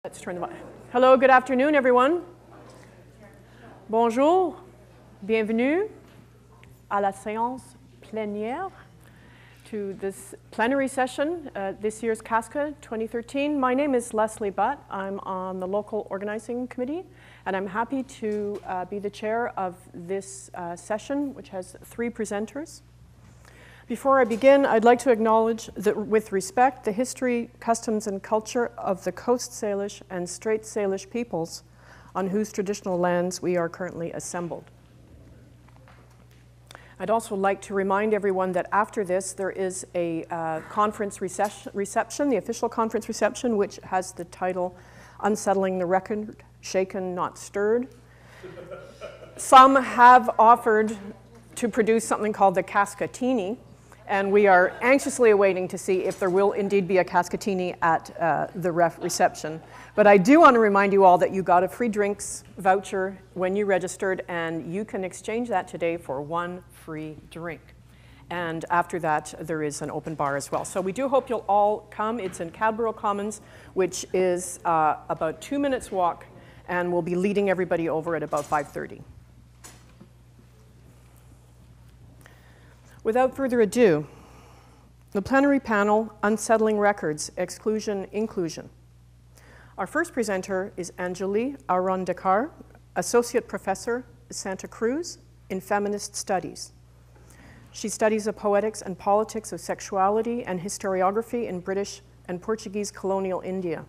Let's turn the. Hello, good afternoon, everyone. Bonjour, bienvenue à la séance plénière, to this plenary session, this year's CASCA 2013. My name is Leslie Butt. I'm on the local organizing committee, and I'm happy to be the chair of this session, which has 3 presenters. Before I begin, I'd like to acknowledge that with respect, the history, customs, and culture of the Coast Salish and Strait Salish peoples on whose traditional lands we are currently assembled. I'd also like to remind everyone that after this, there is a conference reception, the official conference reception, which has the title, Unsettling the Record, Shaken, Not Stirred. Some have offered to produce something called the Cascatini, and we are anxiously awaiting to see if there will indeed be a Cascatini at the reception. But I do want to remind you all that you got a free drinks voucher when you registered, and you can exchange that today for 1 free drink. And after that, there is an open bar as well. So we do hope you'll all come. It's in Cadborough Commons, which is about 2 minutes walk, and we'll be leading everybody over at about 5:30. Without further ado, the plenary panel, Unsettling Records, Exclusion, Inclusion. Our first presenter is Anjali Arondekar, Associate Professor at Santa Cruz in Feminist Studies. She studies the poetics and politics of sexuality and historiography in British and Portuguese colonial India.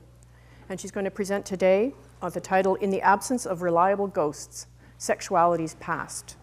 And she's going to present today on the title, In the Absence of Reliable Ghosts, Sexuality's Past.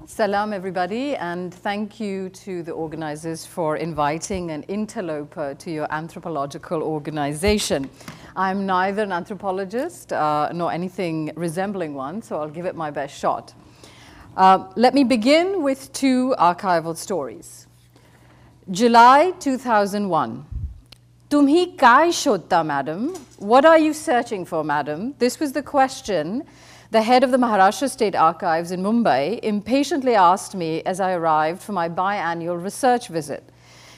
Salam, everybody, and thank you to the organizers for inviting an interloper to your anthropological organization. I'm neither an anthropologist nor anything resembling one, so I'll give it my best shot. Let me begin with 2 archival stories. July 2001. Tumhi kai shodta, madam? What are you searching for, madam? This was the question the head of the Maharashtra State Archives in Mumbai impatiently asked me as I arrived for my biannual research visit.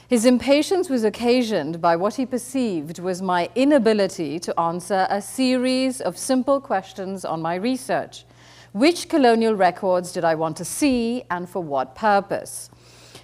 His impatience was occasioned by what he perceived was my inability to answer a series of simple questions on my research. Which colonial records did I want to see, and for what purpose?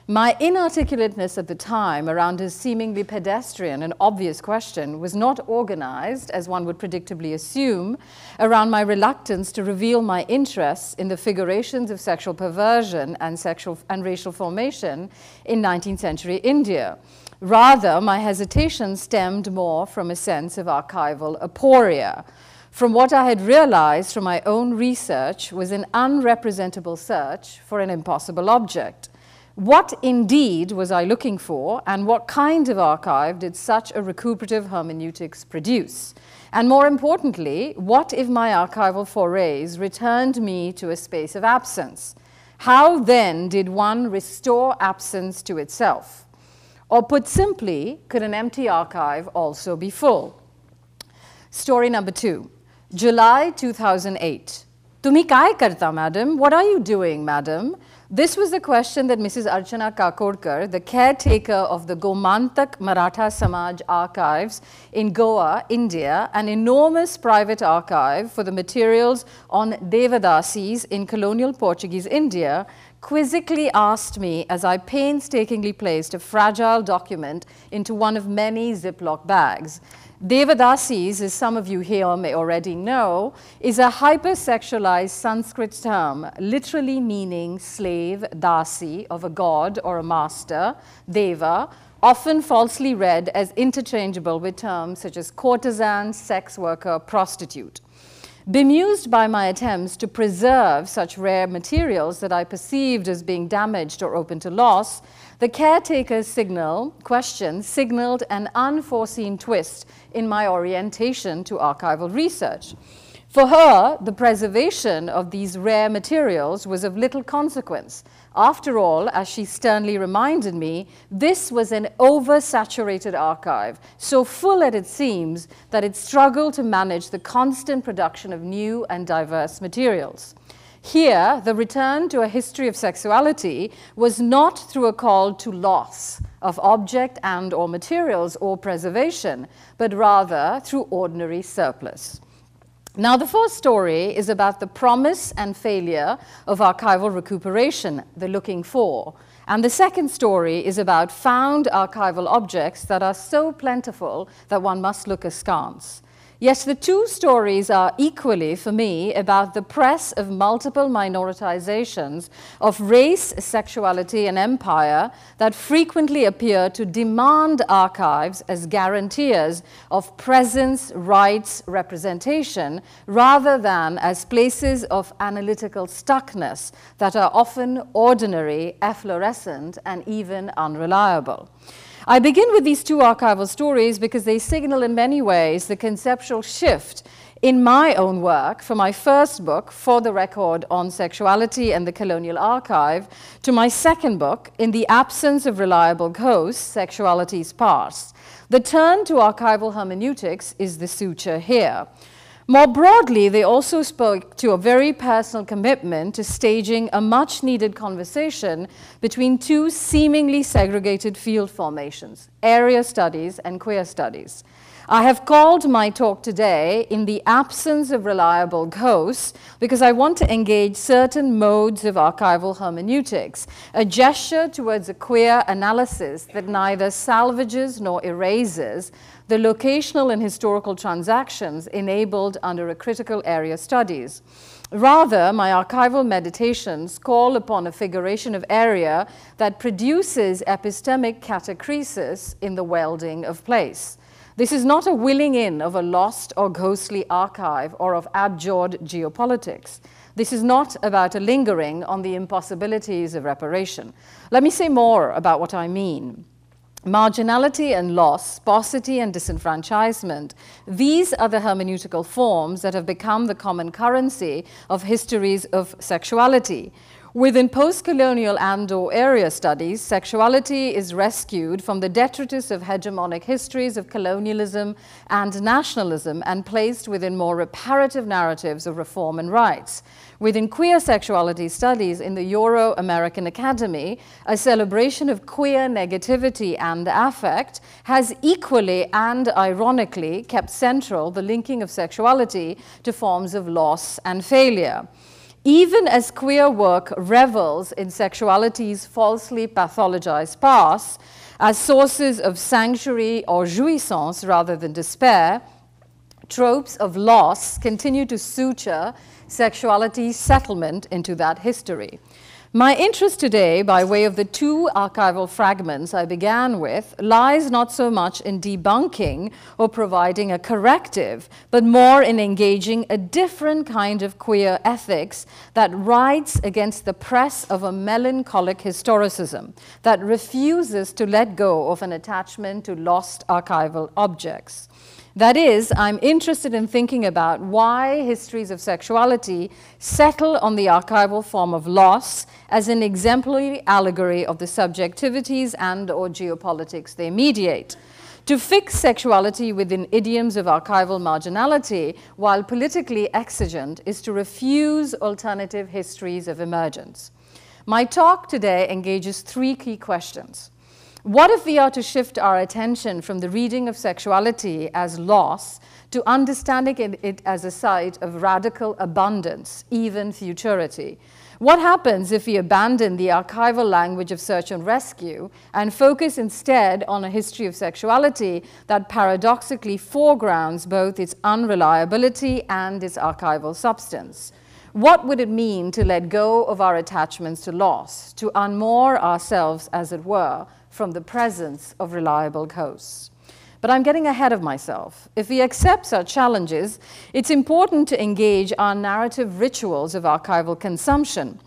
My inarticulateness at the time around his seemingly pedestrian and obvious question was not organized, as one would predictably assume, around my reluctance to reveal my interests in the figurations of sexual perversion and racial formation in 19th century India. Rather, my hesitation stemmed more from a sense of archival aporia, from what I had realized from my own research was an unrepresentable search for an impossible object. What indeed was I looking for, and what kind of archive did such a recuperative hermeneutics produce? And more importantly, what if my archival forays returned me to a space of absence? How then did one restore absence to itself? Or put simply, could an empty archive also be full? Story number 2, July 2008. Tumi kai karta, madam? What are you doing, madam? This was the question that Mrs. Archana Kakodkar, the caretaker of the Gomantak Maratha Samaj archives in Goa, India, an enormous private archive for the materials on Devadasis in colonial Portuguese India, quizzically asked me as I painstakingly placed a fragile document into one of many Ziploc bags. Devadasis, as some of you here may already know, is a hypersexualized Sanskrit term, literally meaning slave, dasi, of a god or a master, deva, often falsely read as interchangeable with terms such as courtesan, sex worker, prostitute. Bemused by my attempts to preserve such rare materials that I perceived as being damaged or open to loss, the caretaker's question signaled an unforeseen twist in my orientation to archival research. For her, the preservation of these rare materials was of little consequence. After all, as she sternly reminded me, this was an oversaturated archive, so full at its seams that it struggled to manage the constant production of new and diverse materials. Here, the return to a history of sexuality was not through a call to loss of object and or materials or preservation, but rather through ordinary surplus. Now, the first story is about the promise and failure of archival recuperation, the looking for. And the second story is about found archival objects that are so plentiful that one must look askance. Yet the two stories are equally, for me, about the press of multiple minoritizations of race, sexuality, and empire that frequently appear to demand archives as guarantors of presence, rights, representation, rather than as places of analytical stuckness that are often ordinary, efflorescent, and even unreliable. I begin with these two archival stories because they signal in many ways the conceptual shift in my own work from my first book, For the Record on Sexuality and the Colonial Archive, to my second book, In the Absence of Reliable Ghosts, Sexuality's Past. The turn to archival hermeneutics is the suture here. More broadly, they also spoke to a very personal commitment to staging a much-needed conversation between two seemingly segregated field formations, area studies and queer studies. I have called my talk today In the Absence of Reliable Ghosts because I want to engage certain modes of archival hermeneutics, a gesture towards a queer analysis that neither salvages nor erases the locational and historical transactions enabled under a critical area studies. Rather, my archival meditations call upon a figuration of area that produces epistemic catachresis in the welding of place. This is not a willing in of a lost or ghostly archive or of abjured geopolitics. This is not about a lingering on the impossibilities of reparation. Let me say more about what I mean. Marginality and loss, sparsity and disenfranchisement, these are the hermeneutical forms that have become the common currency of histories of sexuality. Within post-colonial and/or area studies, sexuality is rescued from the detritus of hegemonic histories of colonialism and nationalism and placed within more reparative narratives of reform and rights. Within queer sexuality studies in the Euro-American Academy, a celebration of queer negativity and affect has equally and ironically kept central the linking of sexuality to forms of loss and failure. Even as queer work revels in sexuality's falsely pathologized past as sources of sanctuary or jouissance rather than despair, tropes of loss continue to suture sexuality's settlement into that history. My interest today, by way of the two archival fragments I began with, lies not so much in debunking or providing a corrective, but more in engaging a different kind of queer ethics that rides against the press of a melancholic historicism that refuses to let go of an attachment to lost archival objects. That is, I'm interested in thinking about why histories of sexuality settle on the archival form of loss as an exemplary allegory of the subjectivities and/or geopolitics they mediate. To fix sexuality within idioms of archival marginality while politically exigent is to refuse alternative histories of emergence. My talk today engages three key questions. What if we are to shift our attention from the reading of sexuality as loss to understanding it as a site of radical abundance, even futurity? What happens if we abandon the archival language of search and rescue and focus instead on a history of sexuality that paradoxically foregrounds both its unreliability and its archival substance? What would it mean to let go of our attachments to loss, to unmoor ourselves, as it were, from the presence of reliable ghosts? But I'm getting ahead of myself. If we accept such challenges, it's important to engage our narrative rituals of archival consumption.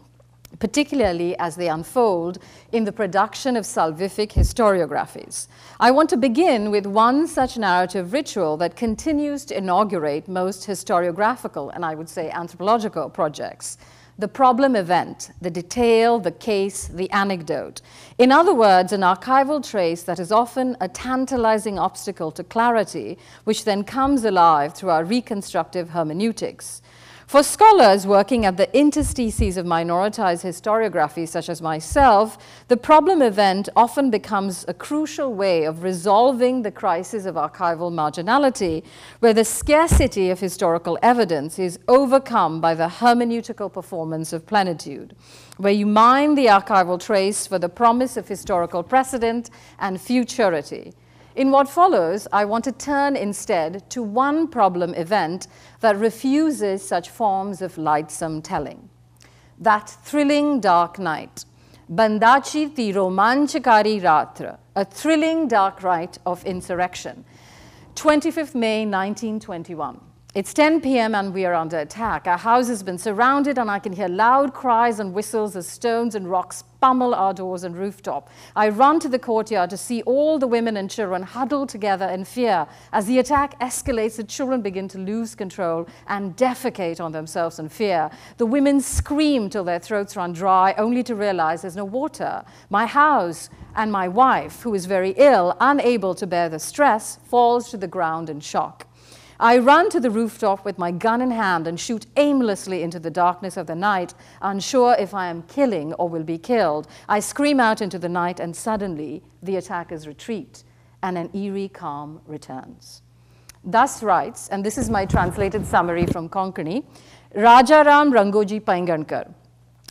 particularly as they unfold in the production of salvific historiographies. I want to begin with one such narrative ritual that continues to inaugurate most historiographical, and I would say anthropological projects: the problem event, the detail, the case, the anecdote. In other words, an archival trace that is often a tantalizing obstacle to clarity, which then comes alive through our reconstructive hermeneutics. For scholars working at the interstices of minoritized historiography, such as myself, the problem event often becomes a crucial way of resolving the crisis of archival marginality, where the scarcity of historical evidence is overcome by the hermeneutical performance of plenitude, where you mine the archival trace for the promise of historical precedent and futurity. In what follows, I want to turn instead to one problem event that refuses such forms of lightsome telling. That thrilling dark night, Bandachi ti romanchakari ratra, a thrilling dark night of insurrection, 25th May 1921. It's 10 p.m. and we are under attack. Our house has been surrounded and I can hear loud cries and whistles as stones and rocks pummel our doors and rooftop. I run to the courtyard to see all the women and children huddled together in fear. As the attack escalates, the children begin to lose control and defecate on themselves in fear. The women scream till their throats run dry, only to realize there's no water. My house and my wife, who is very ill, unable to bear the stress, falls to the ground in shock. I run to the rooftop with my gun in hand and shoot aimlessly into the darkness of the night, unsure if I am killing or will be killed. I scream out into the night and suddenly the attackers retreat and an eerie calm returns. Thus writes, and this is my translated summary from Konkani, Rajaram Rangoji Paingankar,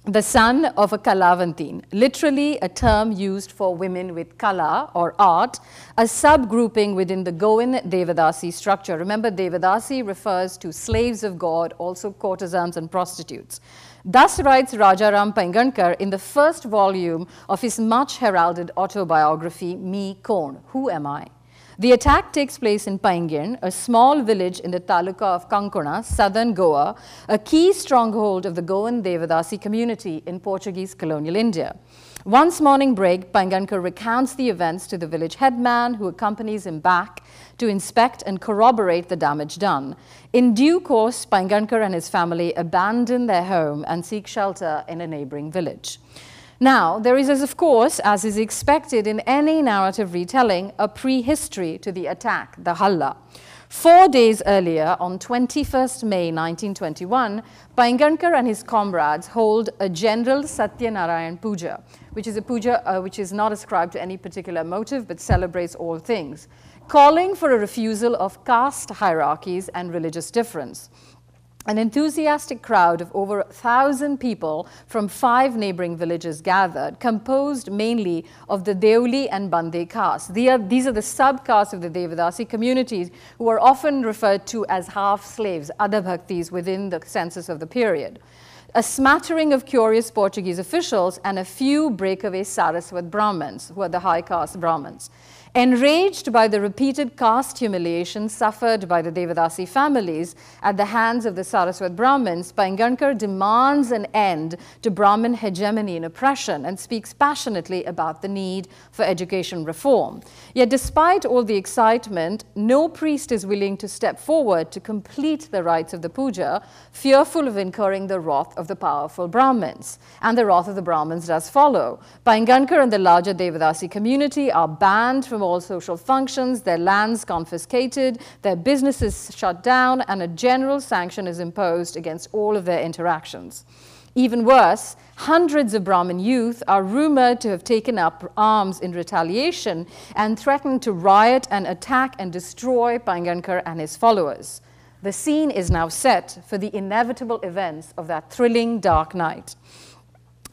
the son of a Kalavantin, literally a term used for women with kala or art, a subgrouping within the Goan Devadasi structure. Remember, Devadasi refers to slaves of God, also courtesans and prostitutes. Thus writes Rajaram Paingankar in the first volume of his much heralded autobiography, Me Kon, Who Am I? The attack takes place in Paingyan, a small village in the taluka of Kankona, southern Goa, a key stronghold of the Goan Devadasi community in Portuguese colonial India. Once morning break, Paingankar recounts the events to the village headman, who accompanies him back to inspect and corroborate the damage done. In due course, Paingankar and his family abandon their home and seek shelter in a neighboring village. Now, there is, of course, as is expected in any narrative retelling, a prehistory to the attack, the Halla. 4 days earlier, on 21st May 1921, Paingankar and his comrades hold a general Satyanarayan Puja, which is a puja which is not ascribed to any particular motive but celebrates all things, calling for a refusal of caste hierarchies and religious difference. An enthusiastic crowd of over 1,000 people from 5 neighboring villages gathered, composed mainly of the Deuli and Bande castes. These are the sub-castes of the Devadasi communities who are often referred to as half-slaves, adabhaktis, within the census of the period. A smattering of curious Portuguese officials and a few breakaway Saraswat Brahmins, who are the high caste Brahmins. Enraged by the repeated caste humiliation suffered by the Devadasi families at the hands of the Saraswat Brahmins, Paingankar demands an end to Brahmin hegemony and oppression and speaks passionately about the need for education reform. Yet despite all the excitement, no priest is willing to step forward to complete the rites of the puja, fearful of incurring the wrath of the powerful Brahmins. And the wrath of the Brahmins does follow. Paingankar and the larger Devadasi community are banned from all social functions, their lands confiscated, their businesses shut down, and a general sanction is imposed against all of their interactions. Even worse, hundreds of Brahmin youth are rumored to have taken up arms in retaliation and threatened to riot and attack and destroy Paingankar and his followers. The scene is now set for the inevitable events of that thrilling dark night.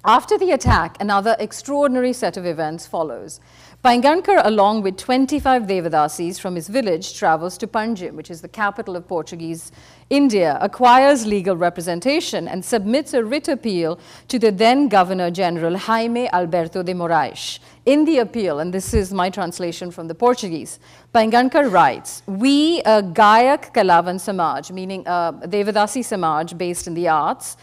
After the attack, another extraordinary set of events follows. Paingankar, along with 25 Devadasis from his village, travels to Panjim, which is the capital of Portuguese India, acquires legal representation and submits a writ appeal to the then Governor General Jaime Alberto de Moraes. In the appeal, and this is my translation from the Portuguese, Paingankar writes, "We, a Gayak Kalavan Samaj," meaning a Devadasi Samaj based in the arts,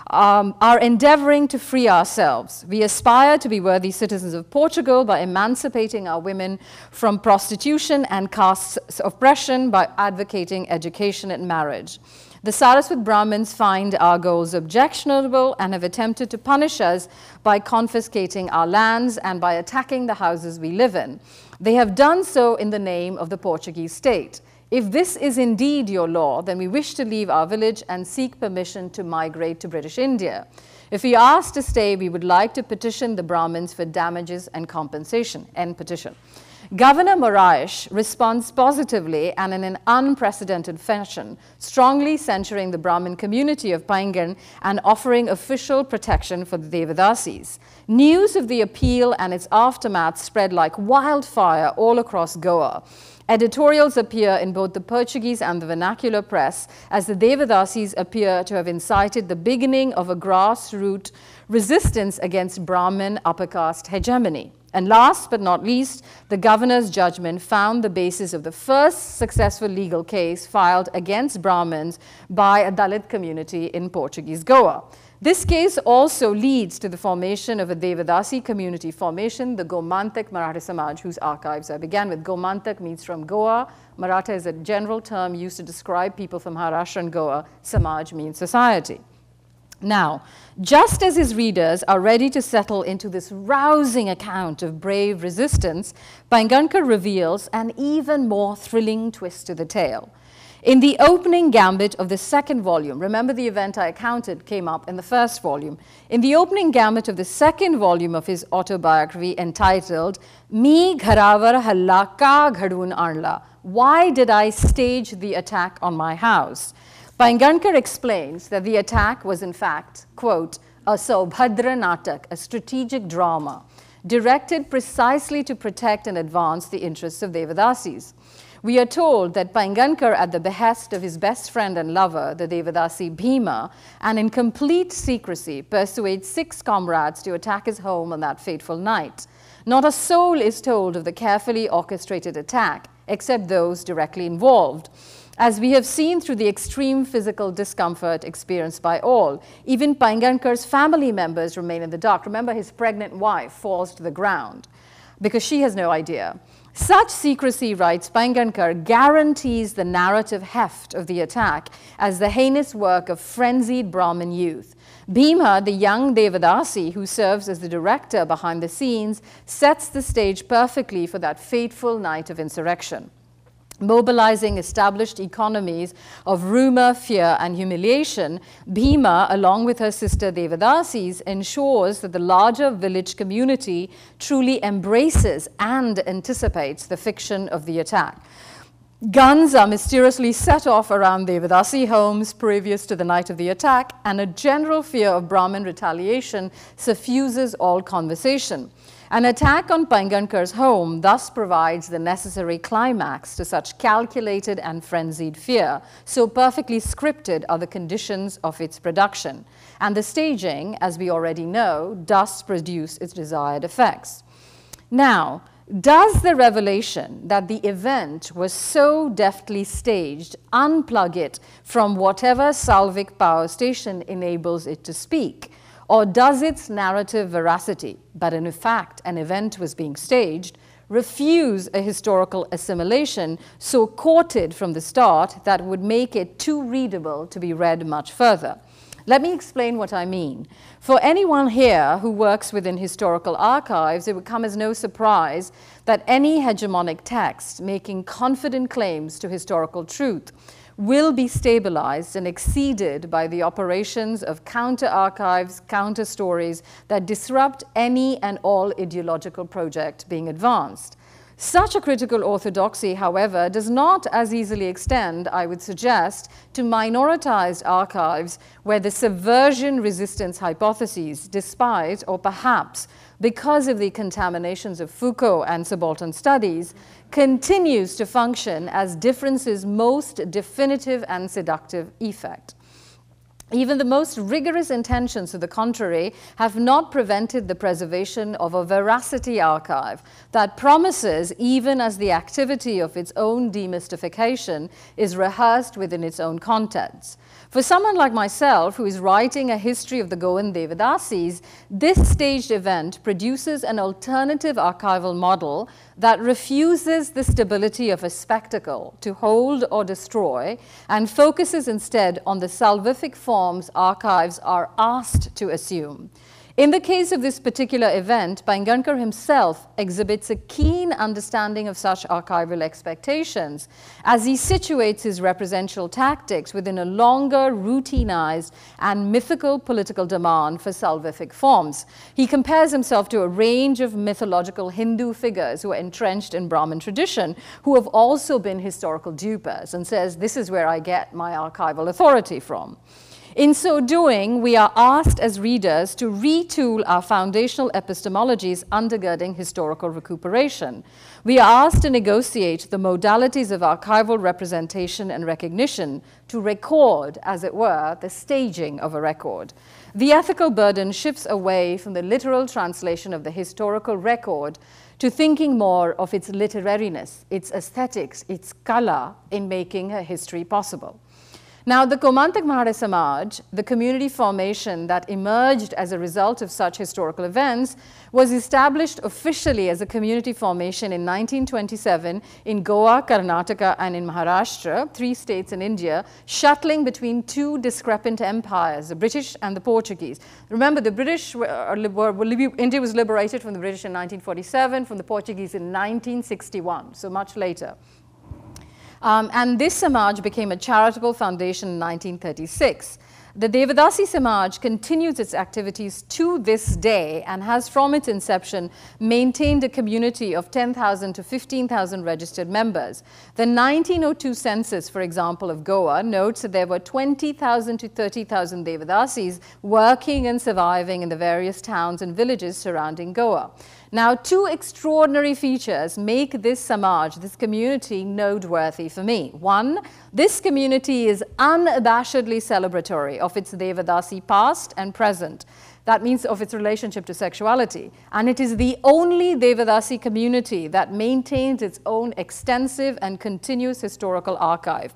are endeavoring to free ourselves. We aspire to be worthy citizens of Portugal by emancipating our women from prostitution and caste oppression by advocating education and marriage. The Saraswat Brahmins find our goals objectionable and have attempted to punish us by confiscating our lands and by attacking the houses we live in. They have done so in the name of the Portuguese state. If this is indeed your law, then we wish to leave our village and seek permission to migrate to British India. If we are asked to stay, we would like to petition the Brahmins for damages and compensation. End petition. Governor Moraes responds positively and in an unprecedented fashion, strongly censuring the Brahmin community of Paingan and offering official protection for the Devadasis. News of the appeal and its aftermath spread like wildfire all across Goa. Editorials appear in both the Portuguese and the vernacular press as the Devadasis appear to have incited the beginning of a grassroots resistance against Brahmin upper caste hegemony. And last but not least, the governor's judgment found the basis of the first successful legal case filed against Brahmins by a Dalit community in Portuguese Goa. This case also leads to the formation of a Devadasi community formation, the Gomantak Maratha Samaj, whose archives I began with. Gomantak means from Goa. Maratha is a general term used to describe people from Maharashtra and Goa. Samaj means society. Now, just as his readers are ready to settle into this rousing account of brave resistance, Paingankar reveals an even more thrilling twist to the tale. In the opening gambit of the second volume, remember the event I accounted came up in the first volume. In the opening gambit of the second volume of his autobiography entitled Mi Gharavar Halla Ka Ghadun Arla, Why Did I Stage the Attack on My House? Paingankar explains that the attack was in fact, quote, a Saubhadra Natak, a strategic drama, directed precisely to protect and advance the interests of Devadasis. We are told that Paingankar, at the behest of his best friend and lover, the Devadasi Bhima, and in complete secrecy, persuades 6 comrades to attack his home on that fateful night. Not a soul is told of the carefully orchestrated attack, except those directly involved. As we have seen through the extreme physical discomfort experienced by all, even Paingankar's family members remain in the dark. Remember, his pregnant wife falls to the ground because she has no idea. Such secrecy, writes Paingankar, guarantees the narrative heft of the attack as the heinous work of frenzied Brahmin youth. Bhima, the young Devadasi who serves as the director behind the scenes, sets the stage perfectly for that fateful night of insurrection. Mobilizing established economies of rumor, fear, and humiliation, Bhima, along with her sister Devadasis, ensures that the larger village community truly embraces and anticipates the fiction of the attack. Guns are mysteriously set off around Devadasi homes previous to the night of the attack, and a general fear of Brahmin retaliation suffuses all conversation. An attack on Paingankar's home thus provides the necessary climax to such calculated and frenzied fear. So perfectly scripted are the conditions of its production. And the staging, as we already know, does produce its desired effects. Now, does the revelation that the event was so deftly staged unplug it from whatever salvic power station enables it to speak? Or does its narrative veracity, but in fact an event was being staged, refuse a historical assimilation so courted from the start that would make it too readable to be read much further? Let me explain what I mean. For anyone here who works within historical archives, it would come as no surprise that any hegemonic text making confident claims to historical truth will be stabilized and exceeded by the operations of counter-archives, counter-stories that disrupt any and all ideological project being advanced. Such a critical orthodoxy, however, does not as easily extend, I would suggest, to minoritized archives where the subversion resistance hypotheses, despite or perhaps because of the contaminations of Foucault and subaltern studies, continues to function as difference's most definitive and seductive effect. Even the most rigorous intentions to the contrary have not prevented the preservation of a veracity archive that promises, even as the activity of its own demystification is rehearsed within its own contents. For someone like myself, who is writing a history of the Goan Devadasis, this staged event produces an alternative archival model that refuses the stability of a spectacle to hold or destroy and focuses instead on the salvific forms archives are asked to assume. In the case of this particular event, Paingankar himself exhibits a keen understanding of such archival expectations as he situates his representational tactics within a longer, routinized, and mythical political demand for salvific forms. He compares himself to a range of mythological Hindu figures who are entrenched in Brahmin tradition, who have also been historical dupers, and says, this is where I get my archival authority from. In so doing, we are asked as readers to retool our foundational epistemologies undergirding historical recuperation. We are asked to negotiate the modalities of archival representation and recognition to record, as it were, the staging of a record. The ethical burden shifts away from the literal translation of the historical record to thinking more of its literariness, its aesthetics, its kala in making a history possible. Now, the Gomantak Mahare Samaj, the community formation that emerged as a result of such historical events, was established officially as a community formation in 1927 in Goa, Karnataka, and in Maharashtra, 3 states in India, shuttling between 2 discrepant empires, the British and the Portuguese. Remember, the British India was liberated from the British in 1947, from the Portuguese in 1961, so much later. And this Samaj became a charitable foundation in 1936. The Devadasi Samaj continues its activities to this day and has from its inception maintained a community of 10,000 to 15,000 registered members. The 1902 census, for example, of Goa notes that there were 20,000 to 30,000 Devadasis working and surviving in the various towns and villages surrounding Goa. Now, 2 extraordinary features make this Samaj, this community, noteworthy for me. 1, this community is unabashedly celebratory of its Devadasi past and present. That means of its relationship to sexuality. And it is the only Devadasi community that maintains its own extensive and continuous historical archive.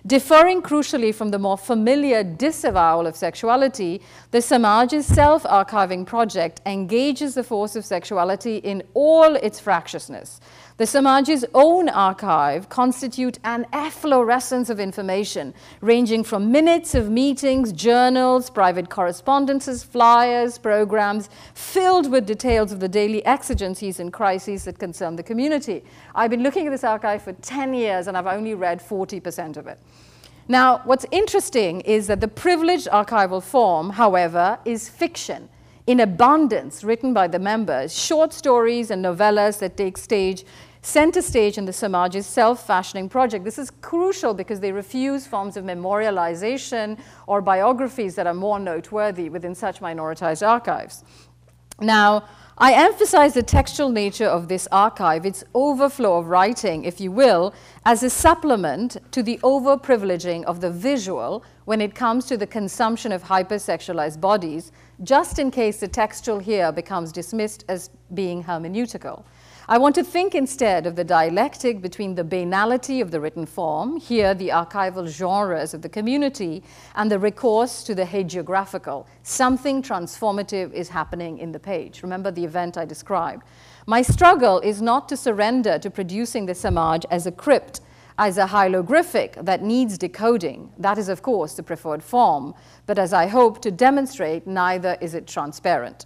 Differing crucially from the more familiar disavowal of sexuality, the Samaj's self-archiving project engages the force of sexuality in all its fractiousness. The Samaj's own archive constitute an efflorescence of information, ranging from minutes of meetings, journals, private correspondences, flyers, programs, filled with details of the daily exigencies and crises that concern the community. I've been looking at this archive for 10 years and I've only read 40% of it. Now, what's interesting is that the privileged archival form, however, is fiction in abundance written by the members, short stories and novellas that take center stage in the Samaj's self-fashioning project. This is crucial because they refuse forms of memorialization or biographies that are more noteworthy within such minoritized archives. Now, I emphasize the textual nature of this archive, its overflow of writing, if you will, as a supplement to the overprivileging of the visual when it comes to the consumption of hypersexualized bodies, just in case the textual here becomes dismissed as being hermeneutical. I want to think instead of the dialectic between the banality of the written form, here the archival genres of the community, and the recourse to the hagiographical. Something transformative is happening in the page. Remember the event I described. My struggle is not to surrender to producing the Samaj as a crypt, as a hieroglyphic that needs decoding. That is, of course, the preferred form. But as I hope to demonstrate, neither is it transparent.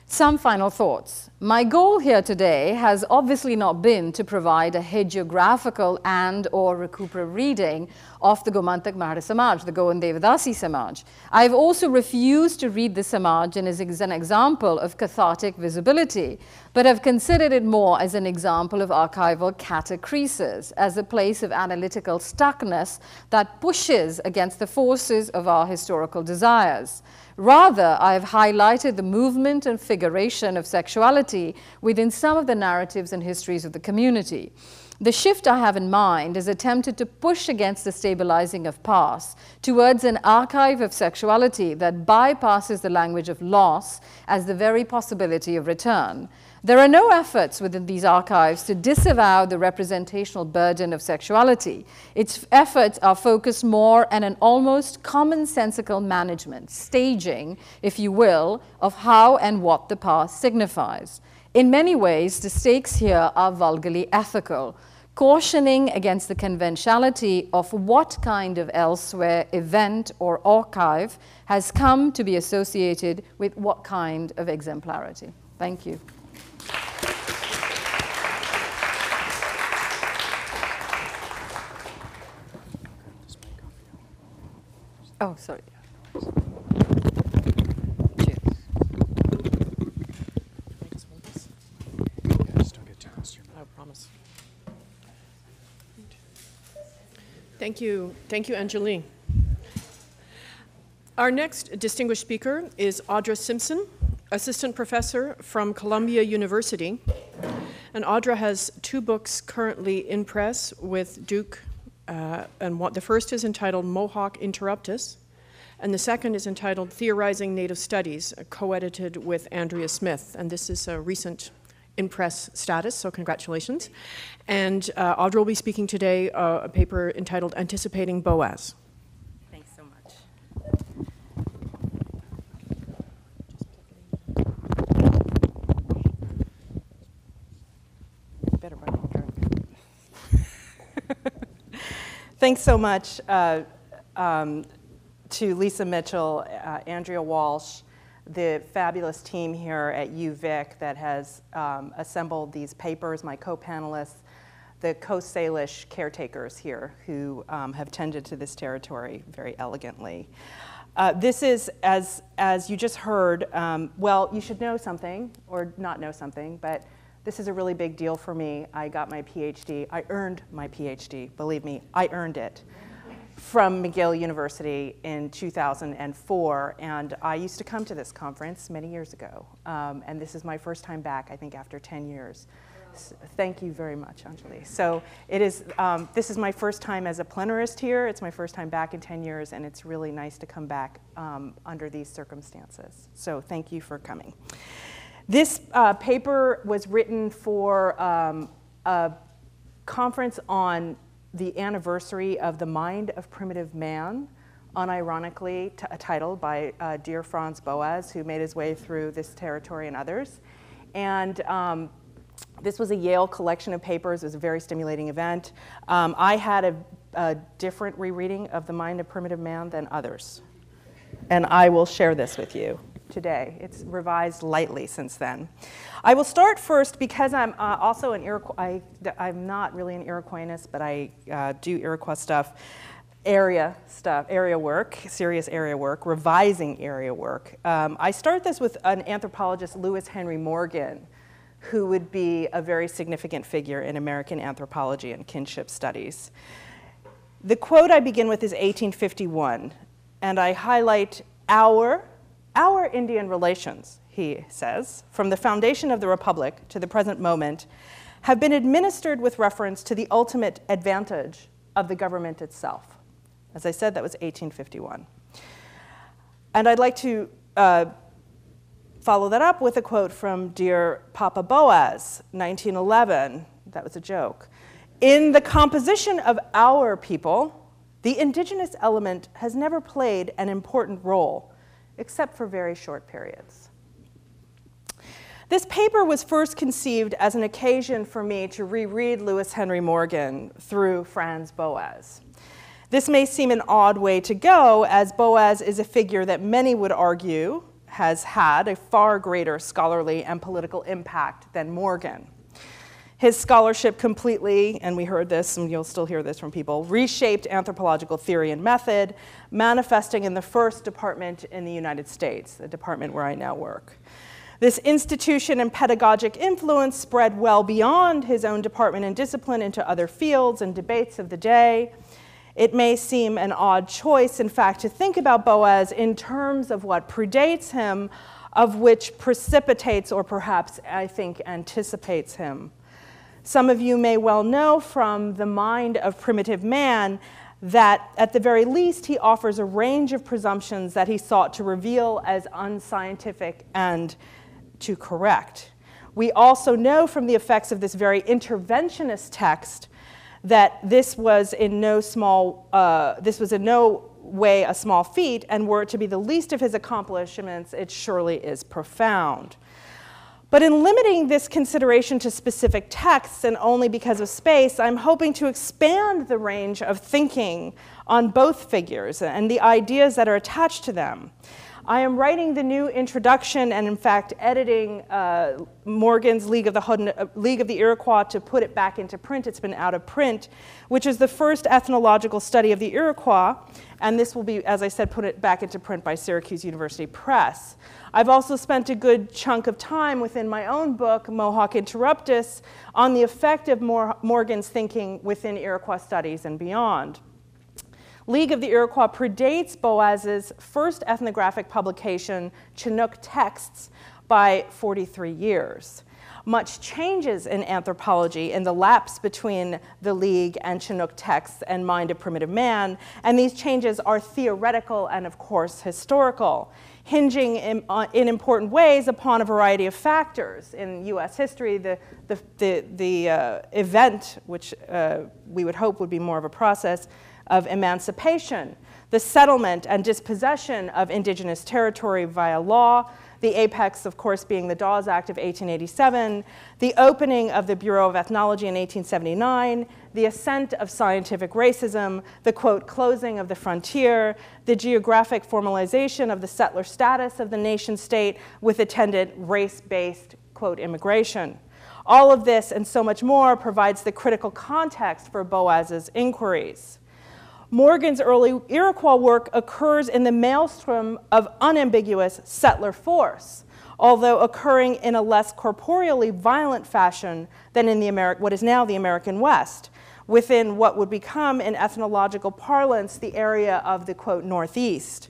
Some final thoughts. My goal here today has obviously not been to provide a hagiographical and or recuperative reading of the Gomantak Mahare Samaj, the Goan Devadasi Samaj. I've also refused to read the Samaj as an example of cathartic visibility, but have considered it more as an example of archival catacresis, as a place of analytical stuckness that pushes against the forces of our historical desires. Rather, I have highlighted the movement and figuration of sexuality within some of the narratives and histories of the community. The shift I have in mind is attempted to push against the stabilizing of past towards an archive of sexuality that bypasses the language of loss as the very possibility of return. There are no efforts within these archives to disavow the representational burden of sexuality. Its efforts are focused more on an almost commonsensical management, staging, if you will, of how and what the past signifies. In many ways, the stakes here are vulgarly ethical, cautioning against the conventionality of what kind of elsewhere event or archive has come to be associated with what kind of exemplarity. Thank you. Oh, sorry. Thank you, Anjali. Our next distinguished speaker is Audra Simpson, assistant professor from Columbia University. And Audra has 2 books currently in press with Duke, and the first is entitled Mohawk Interruptus, and the second is entitled Theorizing Native Studies, co-edited with Andrea Smith. And this is a recent in-press status, so congratulations. And Audra will be speaking today a paper entitled Anticipating Boas. Thanks so much. Better run Thanks so much to Lisa Mitchell, Andrea Walsh, the fabulous team here at UVic that has assembled these papers, my co-panelists, the Coast Salish caretakers here who have tended to this territory very elegantly. This is, as you just heard, well, you should know something, or not know something, but this is a really big deal for me. I got my PhD. I earned my PhD. Believe me, I earned it from McGill University in 2004. And I used to come to this conference many years ago. And this is my first time back, I think, after 10 years. So, thank you very much, Anjali. So it is, this is my first time as a plenarist here. It's my first time back in 10 years, and it's really nice to come back under these circumstances. So thank you for coming. This paper was written for a conference on the anniversary of The Mind of Primitive Man, unironically titled by dear Franz Boas, who made his way through this territory and others. And this was a Yale collection of papers. It was a very stimulating event. I had a different rereading of The Mind of Primitive Man than others. And I will share this with you today. It's revised lightly since then. I will start first because I'm also an Iroquois. I'm not really an Iroquoisness, but I do Iroquois stuff, area work, serious area work, revising area work. I start this with an anthropologist, Lewis Henry Morgan, who would be a very significant figure in American anthropology and kinship studies. The quote I begin with is 1851, and I highlight our Indian relations, he says, from the foundation of the Republic to the present moment, have been administered with reference to the ultimate advantage of the government itself. As I said, that was 1851. And I'd like to follow that up with a quote from dear Papa Boas, 1911. That was a joke. In the composition of our people, the indigenous element has never played an important role, except for very short periods. This paper was first conceived as an occasion for me to reread Lewis Henry Morgan through Franz Boas. This may seem an odd way to go, as Boas is a figure that many would argue has had a far greater scholarly and political impact than Morgan. His scholarship completely, and we heard this, and you'll still hear this from people, reshaped anthropological theory and method, manifesting in the first department in the United States, the department where I now work. This institution and pedagogic influence spread well beyond his own department and discipline into other fields and debates of the day. It may seem an odd choice, in fact, to think about Boas in terms of what predates him, of which precipitates or perhaps, I think, anticipates him. Some of you may well know from The Mind of Primitive Man that at the very least he offers a range of presumptions that he sought to reveal as unscientific and to correct. We also know from the effects of this very interventionist text that this was in no way a small feat, and were it to be the least of his accomplishments, it surely is profound. But in limiting this consideration to specific texts and only because of space, I'm hoping to expand the range of thinking on both figures and the ideas that are attached to them. I am writing the new introduction and, in fact, editing Morgan's League of the Iroquois to put it back into print. It's been out of print, which is the first ethnological study of the Iroquois. And this will be, as I said, put it back into print by Syracuse University Press. I've also spent a good chunk of time within my own book, Mohawk Interruptus, on the effect of Morgan's thinking within Iroquois studies and beyond. League of the Iroquois predates Boas's first ethnographic publication, Chinook Texts, by 43 years. Much changes in anthropology in the lapse between the League and Chinook Texts and Mind of Primitive Man, and these changes are theoretical and, of course, historical, hinging in important ways upon a variety of factors. In US history, the event, which we would hope would be more of a process of emancipation, the settlement and dispossession of indigenous territory via law, the apex, of course, being the Dawes Act of 1887, the opening of the Bureau of Ethnology in 1879, the ascent of scientific racism, the, quote, closing of the frontier, the geographic formalization of the settler status of the nation state with attendant race-based, quote, immigration. All of this and so much more provides the critical context for Boas's inquiries. Morgan's early Iroquois work occurs in the maelstrom of unambiguous settler force, although occurring in a less corporeally violent fashion than in what is now the American West, within what would become, in ethnological parlance, the area of the, quote, Northeast.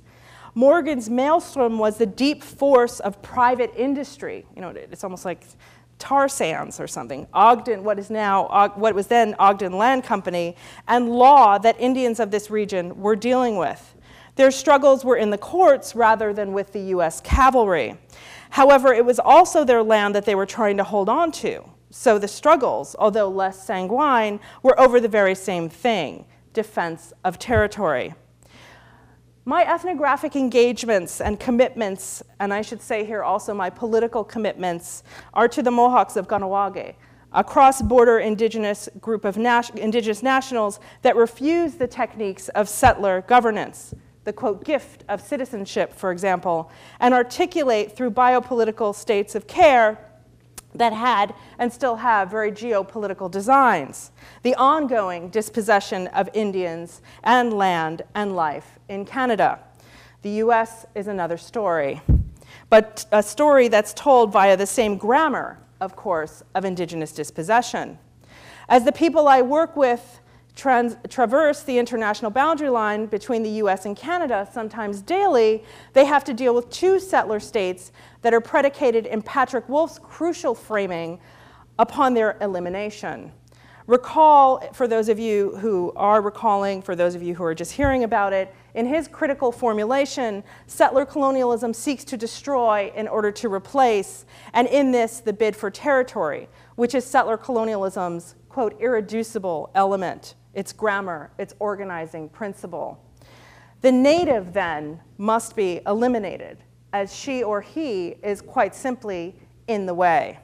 Morgan's maelstrom was the deep force of private industry. You know, it's almost like tar sands or something, Ogden, what was then Ogden Land Company, and law that Indians of this region were dealing with. Their struggles were in the courts rather than with the US cavalry. However, it was also their land that they were trying to hold on to. So the struggles, although less sanguine, were over the very same thing, defense of territory. My ethnographic engagements and commitments, and I should say here also my political commitments, are to the Mohawks of Kahnawake, a cross-border indigenous group of indigenous nationals that refuse the techniques of settler governance, the, quote, gift of citizenship, for example, and articulate through biopolitical states of care that had and still have very geopolitical designs, the ongoing dispossession of Indians and land and life in Canada. The US is another story, but a story that's told via the same grammar, of course, of indigenous dispossession. As the people I work with traverse the international boundary line between the US and Canada, sometimes daily, they have to deal with two settler states that are predicated in Patrick Wolf's crucial framing upon their elimination. Recall, for those of you who are recalling, for those of you who are just hearing about it, in his critical formulation, settler colonialism seeks to destroy in order to replace, and in this, the bid for territory, which is settler colonialism's, quote, irreducible element, its grammar, its organizing principle. The native, then, must be eliminated, as she or he is quite simply in the way.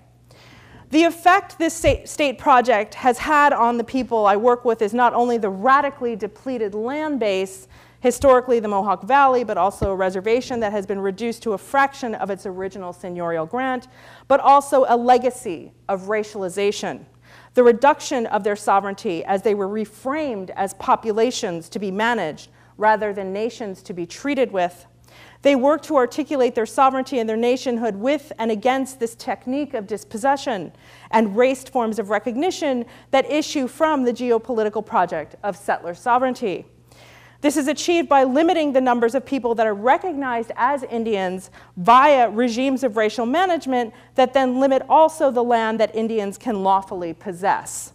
The effect this state project has had on the people I work with is not only the radically depleted land base, historically the Mohawk Valley, but also a reservation that has been reduced to a fraction of its original seigneurial grant, but also a legacy of racialization, the reduction of their sovereignty as they were reframed as populations to be managed rather than nations to be treated with. They work to articulate their sovereignty and their nationhood with and against this technique of dispossession and raced forms of recognition that issue from the geopolitical project of settler sovereignty. This is achieved by limiting the numbers of people that are recognized as Indians via regimes of racial management that then limit also the land that Indians can lawfully possess.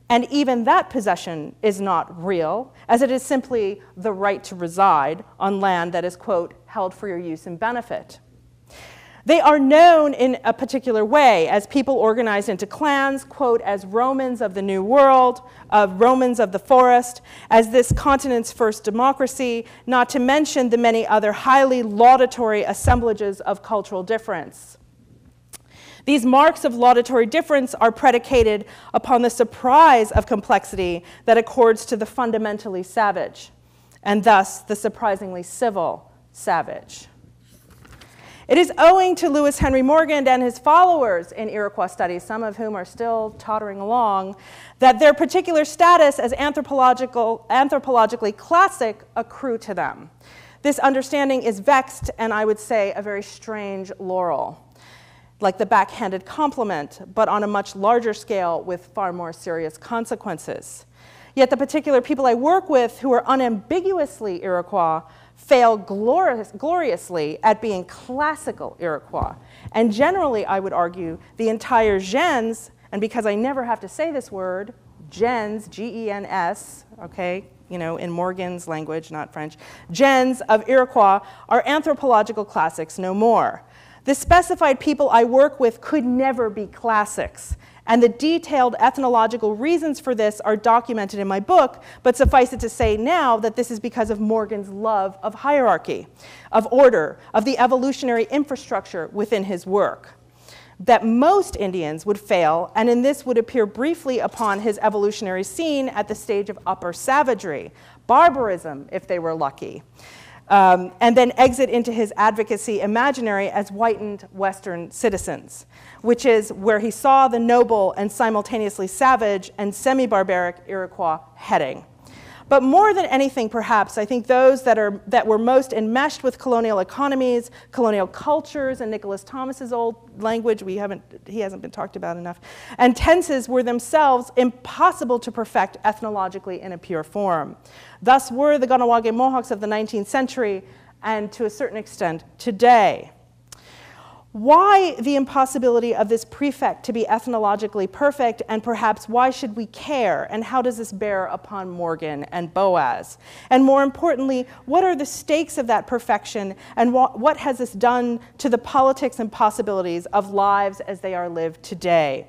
And even that possession is not real, as it is simply the right to reside on land that is, quote, held for your use and benefit. They are known in a particular way as people organized into clans, quote, as Romans of the New World, Romans of the forest, as this continent's first democracy, not to mention the many other highly laudatory assemblages of cultural difference. These marks of laudatory difference are predicated upon the surprise of complexity that accords to the fundamentally savage, and thus the surprisingly civil savage. It is owing to Lewis Henry Morgan and his followers in Iroquois studies, some of whom are still tottering along, that their particular status as anthropologically classic accrue to them. This understanding is vexed and, I would say, a very strange laurel, like the backhanded compliment, but on a much larger scale with far more serious consequences. Yet the particular people I work with who are unambiguously Iroquois fail gloriously at being classical Iroquois. And generally, I would argue, the entire gens, and because I never have to say this word, gens, G-E-N-S, okay, you know, in Morgan's language, not French, gens of Iroquois are anthropological classics no more. The specified people I work with could never be classics. And the detailed ethnological reasons for this are documented in my book, but suffice it to say now that this is because of Morgan's love of hierarchy, of order, of the evolutionary infrastructure within his work. That most Indians would fail, and in this would appear briefly upon his evolutionary scene at the stage of upper savagery, barbarism if they were lucky. And then exit into his advocacy imaginary as whitened Western citizens, which is where he saw the noble and simultaneously savage and semi-barbaric Iroquois heading. But more than anything, perhaps, I think those that were most enmeshed with colonial economies, colonial cultures, and Nicholas Thomas's old language, he hasn't been talked about enough, and tenses were themselves impossible to perfect ethnologically in a pure form. Thus were the Ganawage Mohawks of the 19th century, and to a certain extent, today. Why the impossibility of this prefect to be ethnologically perfect, and perhaps why should we care, and how does this bear upon Morgan and Boas? And more importantly, what are the stakes of that perfection, and what has this done to the politics and possibilities of lives as they are lived today?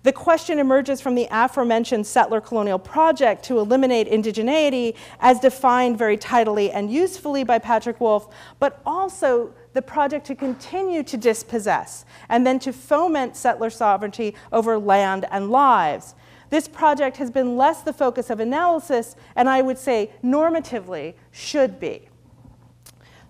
The question emerges from the aforementioned settler colonial project to eliminate indigeneity as defined very tidily and usefully by Patrick Wolfe, but also the project to continue to dispossess and then to foment settler sovereignty over land and lives. This project has been less the focus of analysis, and I would say normatively should be.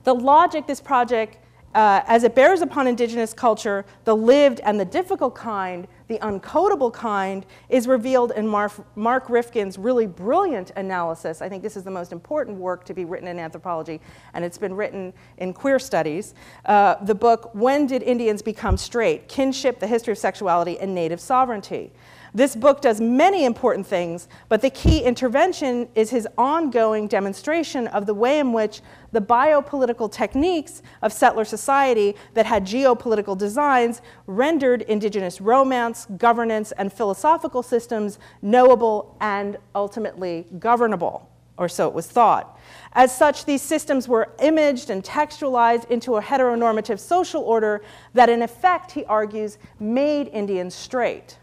The logic this project, as it bears upon indigenous culture, the lived and the difficult kind, the uncodable kind, is revealed in Mark Rifkin's really brilliant analysis. I think this is the most important work to be written in anthropology, and it's been written in queer studies. The book, When Did Indians Become Straight? Kinship, the History of Sexuality, and Native Sovereignty. This book does many important things, but the key intervention is his ongoing demonstration of the way in which the biopolitical techniques of settler society that had geopolitical designs rendered indigenous romance, governance, and philosophical systems knowable and ultimately governable, or so it was thought. As such, these systems were imaged and textualized into a heteronormative social order that, in effect, he argues, made Indians straight.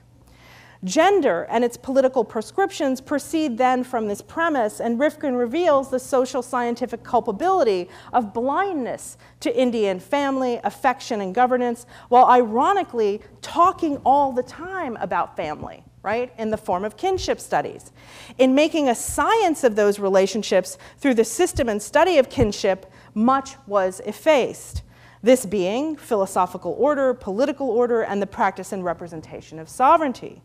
Gender and its political prescriptions proceed then from this premise, and Rifkin reveals the social scientific culpability of blindness to Indian family, affection, and governance, while ironically talking all the time about family, right, in the form of kinship studies. In making a science of those relationships through the system and study of kinship, much was effaced. This being philosophical order, political order, and the practice and representation of sovereignty.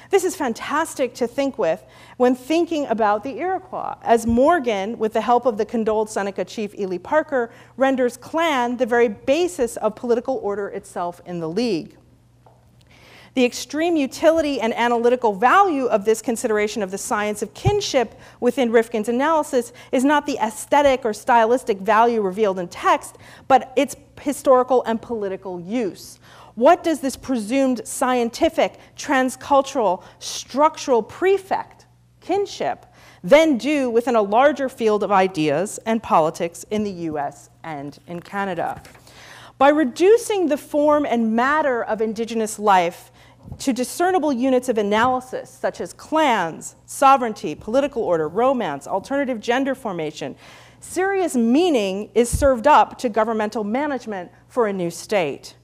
This is fantastic to think with when thinking about the Iroquois, as Morgan, with the help of the condoled Seneca chief Ely Parker, renders clan the very basis of political order itself in the League. The extreme utility and analytical value of this consideration of the science of kinship within Rifkin's analysis is not the aesthetic or stylistic value revealed in text, but its historical and political use. What does this presumed scientific, transcultural, structural prefect, kinship, then do within a larger field of ideas and politics in the US and in Canada? By reducing the form and matter of indigenous life to discernible units of analysis, such as clans, sovereignty, political order, romance, alternative gender formation, serious meaning is served up to governmental management for a new state.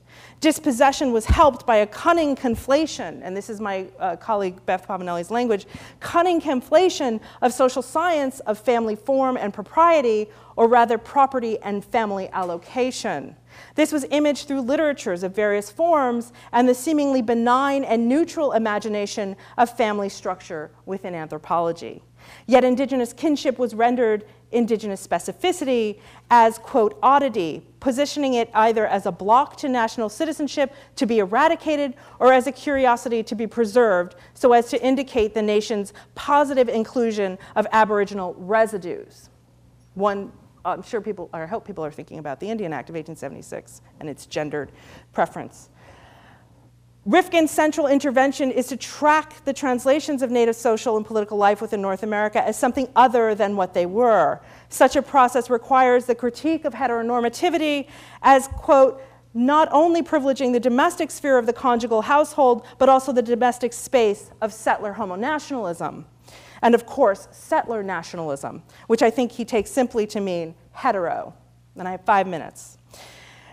Dispossession was helped by a cunning conflation, and this is my colleague Beth Pavanelli's language, cunning conflation of social science of family form and propriety, or rather property and family allocation. This was imaged through literatures of various forms and the seemingly benign and neutral imagination of family structure within anthropology. Yet indigenous kinship was rendered indigenous specificity as, quote, oddity, positioning it either as a block to national citizenship to be eradicated or as a curiosity to be preserved so as to indicate the nation's positive inclusion of Aboriginal residues. I'm sure people, or I hope people are thinking about the Indian Act of 1876 and its gendered preference. Rifkin's central intervention is to track the translations of Native social and political life within North America as something other than what they were. Such a process requires the critique of heteronormativity as, quote, not only privileging the domestic sphere of the conjugal household, but also the domestic space of settler homonationalism. And of course, settler nationalism, which I think he takes simply to mean hetero. And I have 5 minutes.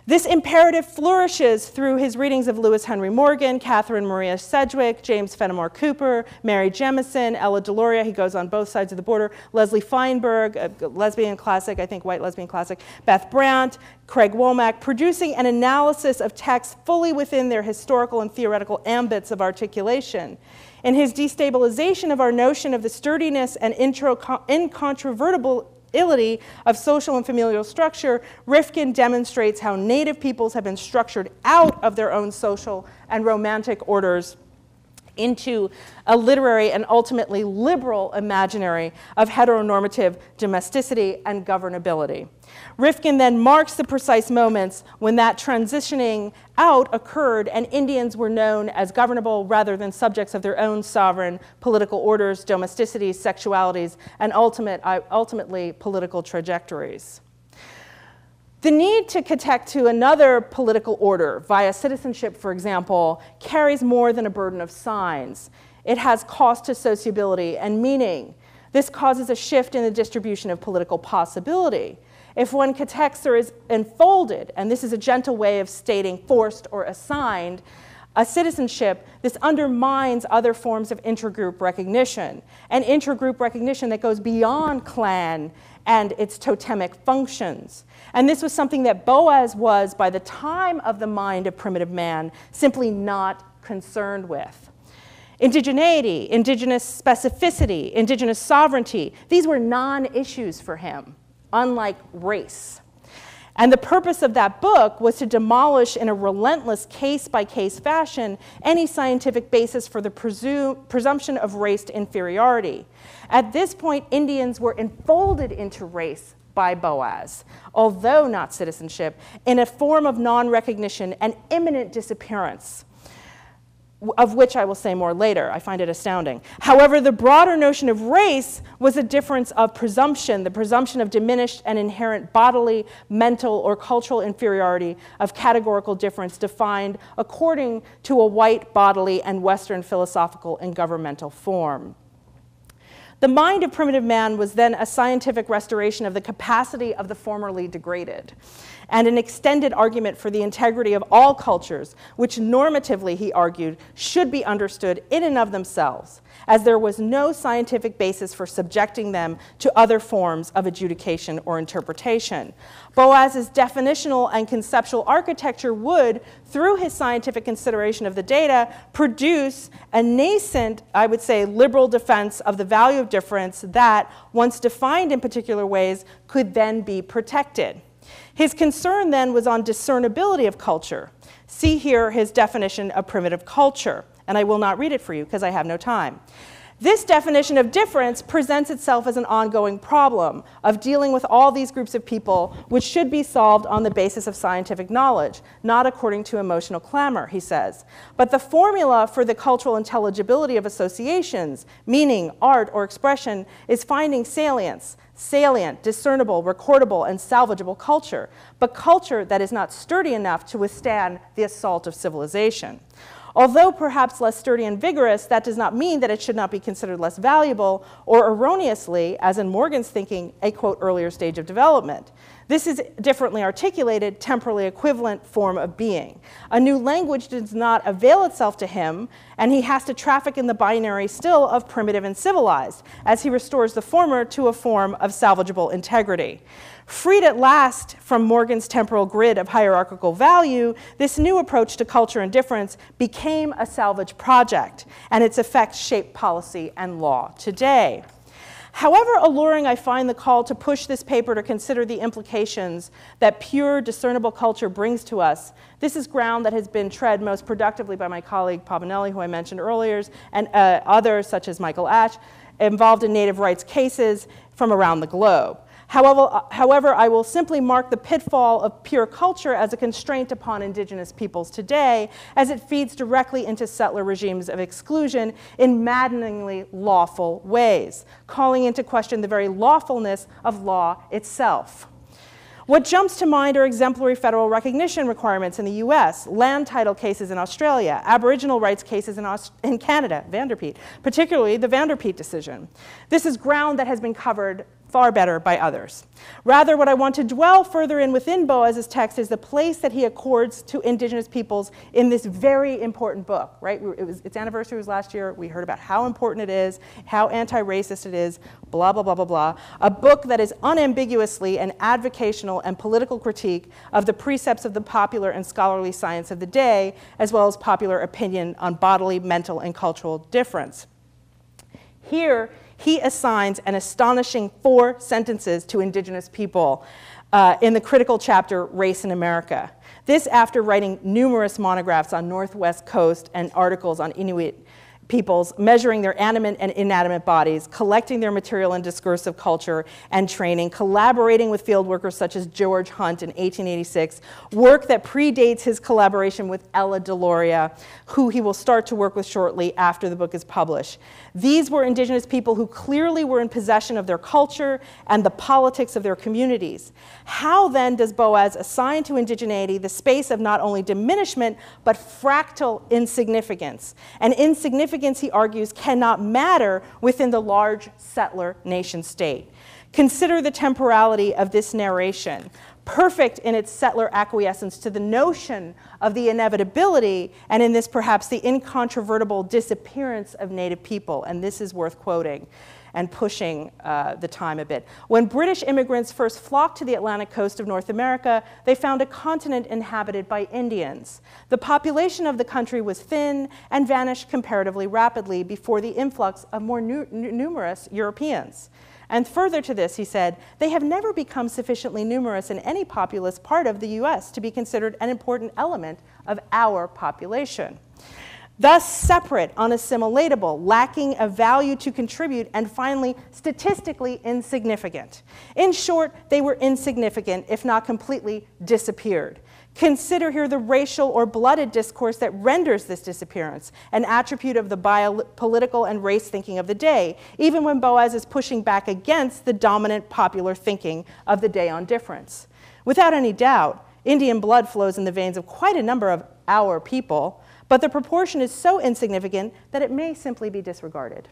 This imperative flourishes through his readings of Lewis Henry Morgan, Catherine Maria Sedgwick, James Fenimore Cooper, Mary Jemison, Ella Deloria, he goes on both sides of the border, Leslie Feinberg, a lesbian classic, I think white lesbian classic, Beth Brandt, Craig Womack, producing an analysis of texts fully within their historical and theoretical ambits of articulation. In his destabilization of our notion of the sturdiness and incontrovertibility of social and familial structure, Rifkin demonstrates how Native peoples have been structured out of their own social and romantic orders into a literary and ultimately liberal imaginary of heteronormative domesticity and governability. Rifkin then marks the precise moments when that transitioning out occurred and Indians were known as governable rather than subjects of their own sovereign political orders, domesticities, sexualities, and ultimately political trajectories. The need to connect to another political order via citizenship, for example, carries more than a burden of signs. It has cost to sociability and meaning. This causes a shift in the distribution of political possibility. If one catexter is enfolded, and this is a gentle way of stating forced or assigned, a citizenship, this undermines other forms of intergroup recognition, and intergroup recognition that goes beyond clan and its totemic functions. And this was something that Boas was, by the time of the mind of primitive man, simply not concerned with. Indigeneity, indigenous specificity, indigenous sovereignty, these were non-issues for him, unlike race. And the purpose of that book was to demolish in a relentless case-by-case fashion any scientific basis for the presumption of race inferiority. At this point, Indians were enfolded into race by Boas, although not citizenship, in a form of non-recognition and imminent disappearance, of which I will say more later. I find it astounding. However, the broader notion of race was a difference of presumption, the presumption of diminished and inherent bodily, mental, or cultural inferiority of categorical difference defined according to a white bodily and Western philosophical and governmental form. The mind of primitive man was then a scientific restoration of the capacity of the formerly degraded, and an extended argument for the integrity of all cultures, which normatively, he argued, should be understood in and of themselves, as there was no scientific basis for subjecting them to other forms of adjudication or interpretation. Boas's definitional and conceptual architecture would, through his scientific consideration of the data, produce a nascent, I would say, liberal defense of the value of difference that, once defined in particular ways, could then be protected. His concern then was on discernibility of culture. See here his definition of primitive culture, and I will not read it for you because I have no time. This definition of difference presents itself as an ongoing problem of dealing with all these groups of people, which should be solved on the basis of scientific knowledge, not according to emotional clamor, he says. But the formula for the cultural intelligibility of associations, meaning, art, or expression, is finding salience, salient, discernible, recordable, and salvageable culture, but culture that is not sturdy enough to withstand the assault of civilization. Although perhaps less sturdy and vigorous, that does not mean that it should not be considered less valuable or erroneously, as in Morgan's thinking, a, quote, earlier stage of development. This is differently articulated, temporally equivalent form of being. A new language does not avail itself to him, and he has to traffic in the binary still of primitive and civilized, as he restores the former to a form of salvageable integrity. Freed at last from Morgan's temporal grid of hierarchical value, this new approach to culture and difference became a salvage project, and its effects shape policy and law today. However alluring I find the call to push this paper to consider the implications that pure, discernible culture brings to us, this is ground that has been tread most productively by my colleague Pavanelli, who I mentioned earlier, and others such as Michael Ash, involved in native rights cases from around the globe. However, I will simply mark the pitfall of pure culture as a constraint upon indigenous peoples today, as it feeds directly into settler regimes of exclusion in maddeningly lawful ways, calling into question the very lawfulness of law itself. What jumps to mind are exemplary federal recognition requirements in the US, land title cases in Australia, Aboriginal rights cases in Canada, particularly the Vanderpeet decision. This is ground that has been covered far better by others. Rather, what I want to dwell further in within Boas's text is the place that he accords to indigenous peoples in this very important book, right? Its anniversary was last year. We heard about how important it is, how anti-racist it is, blah, blah, blah, blah, blah. A book that is unambiguously an advocational and political critique of the precepts of the popular and scholarly science of the day, as well as popular opinion on bodily, mental, and cultural difference. Here, he assigns an astonishing 4 sentences to indigenous people in the critical chapter, Race in America. This after writing numerous monographs on Northwest Coast and articles on Inuit peoples, measuring their animate and inanimate bodies, collecting their material and discursive culture and training, collaborating with field workers such as George Hunt in 1886, work that predates his collaboration with Ella Deloria, who he will start to work with shortly after the book is published. These were indigenous people who clearly were in possession of their culture and the politics of their communities. How then does Boas assign to indigeneity the space of not only diminishment, but fractal insignificance? And insignificance, he argues, cannot matter within the large settler nation state. Consider the temporality of this narration, perfect in its settler acquiescence to the notion of the inevitability, and in this perhaps the incontrovertible disappearance of native people, and this is worth quoting and pushing the time a bit. When British immigrants first flocked to the Atlantic coast of North America, they found a continent inhabited by Indians. The population of the country was thin and vanished comparatively rapidly before the influx of more numerous Europeans. And further to this, he said, they have never become sufficiently numerous in any populous part of the US to be considered an important element of our population. Thus separate, unassimilatable, lacking a value to contribute, and finally, statistically insignificant. In short, they were insignificant, if not completely disappeared. Consider here the racial or blooded discourse that renders this disappearance, an attribute of the political and race thinking of the day, even when Boas is pushing back against the dominant popular thinking of the day on difference. Without any doubt, Indian blood flows in the veins of quite a number of our people, but the proportion is so insignificant that it may simply be disregarded.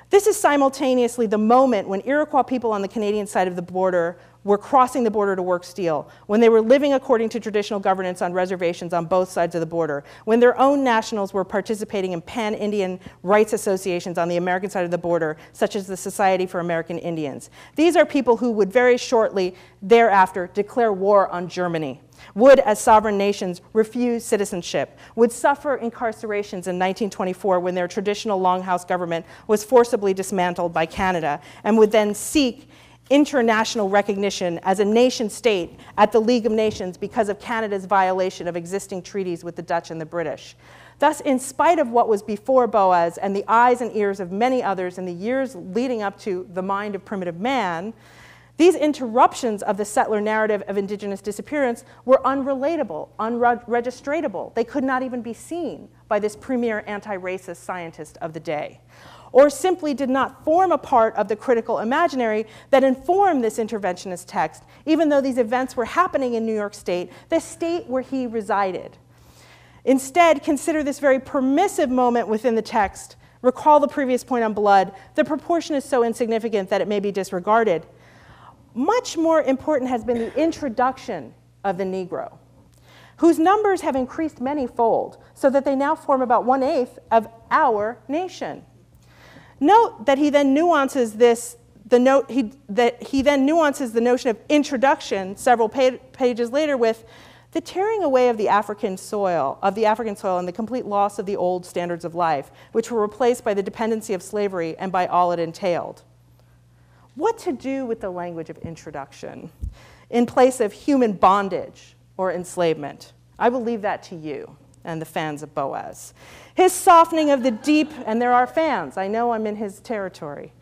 This is simultaneously the moment when Iroquois people on the Canadian side of the border were crossing the border to work steel, when they were living according to traditional governance on reservations on both sides of the border, when their own nationals were participating in pan-Indian rights associations on the American side of the border, such as the Society for American Indians. These are people who would very shortly thereafter declare war on Germany, would, as sovereign nations, refuse citizenship, would suffer incarcerations in 1924 when their traditional longhouse government was forcibly dismantled by Canada, and would then seek international recognition as a nation state at the League of Nations because of Canada's violation of existing treaties with the Dutch and the British. Thus, in spite of what was before Boas and the eyes and ears of many others in the years leading up to The Mind of Primitive Man, these interruptions of the settler narrative of indigenous disappearance were unrelatable, unregistratable. They could not even be seen by this premier anti-racist scientist of the day, or simply did not form a part of the critical imaginary that informed this interventionist text, even though these events were happening in New York State, the state where he resided. Instead, consider this very permissive moment within the text. Recall the previous point on blood. The proportion is so insignificant that it may be disregarded. Much more important has been the introduction of the Negro, whose numbers have increased many-fold, so that they now form about 1/8 of our nation. Note that he then nuances the notion of introduction several pages later with the tearing away of the African soil, and the complete loss of the old standards of life, which were replaced by the dependency of slavery and by all it entailed. What to do with the language of introduction in place of human bondage or enslavement? I will leave that to you and the fans of Boas. His softening of the deep, and there are fans, I know I'm in his territory.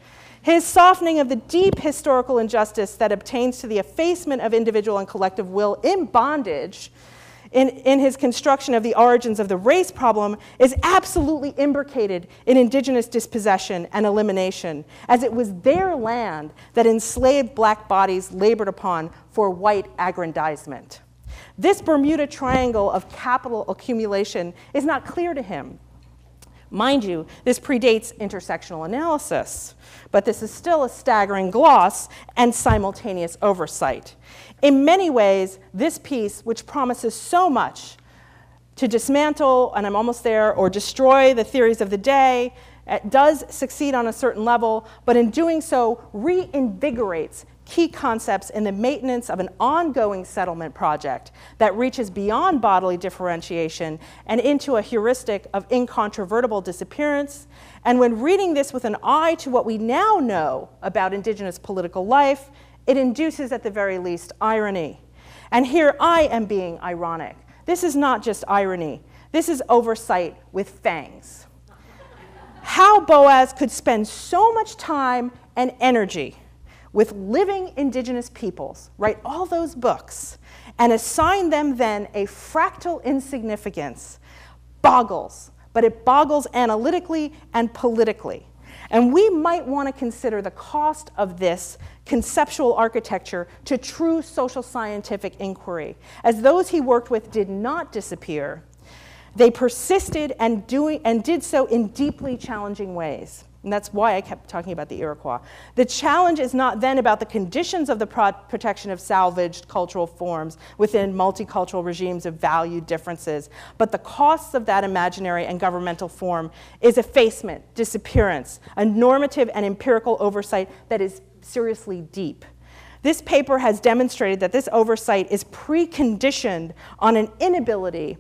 His softening of the deep historical injustice that obtains to the effacement of individual and collective will in bondage in his construction of the origins of the race problem is absolutely imbricated in indigenous dispossession and elimination, as it was their land that enslaved black bodies labored upon for white aggrandizement. This Bermuda Triangle of capital accumulation is not clear to him. Mind you, this predates intersectional analysis, but this is still a staggering gloss and simultaneous oversight. In many ways, this piece, which promises so much to dismantle, and I'm almost there, or destroy the theories of the day, does succeed on a certain level, but in doing so, reinvigorates key concepts in the maintenance of an ongoing settlement project that reaches beyond bodily differentiation and into a heuristic of incontrovertible disappearance. And when reading this with an eye to what we now know about indigenous political life, it induces at the very least irony. And here I am being ironic. This is not just irony. This is oversight with fangs. How Boas could spend so much time and energy with living indigenous peoples, write all those books, and assign them then a fractal insignificance boggles, but it boggles analytically and politically. And we might want to consider the cost of this conceptual architecture to true social scientific inquiry. As those he worked with did not disappear, they persisted and did so in deeply challenging ways. And that's why I kept talking about the Iroquois. The challenge is not then about the conditions of the protection of salvaged cultural forms within multicultural regimes of value differences, but the costs of that imaginary and governmental form is effacement, disappearance, a normative and empirical oversight that is seriously deep. This paper has demonstrated that this oversight is preconditioned on an inability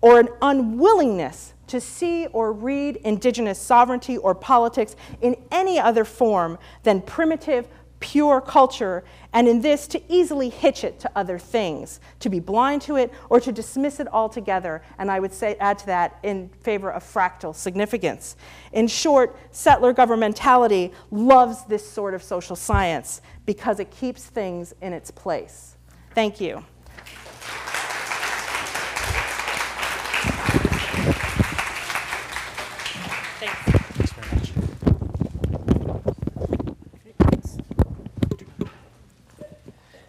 or an unwillingness to see or read indigenous sovereignty or politics in any other form than primitive, pure culture, and in this to easily hitch it to other things, to be blind to it or to dismiss it altogether, and I would say add to that in favor of fractal significance. In short, settler governmentality loves this sort of social science because it keeps things in its place. Thank you.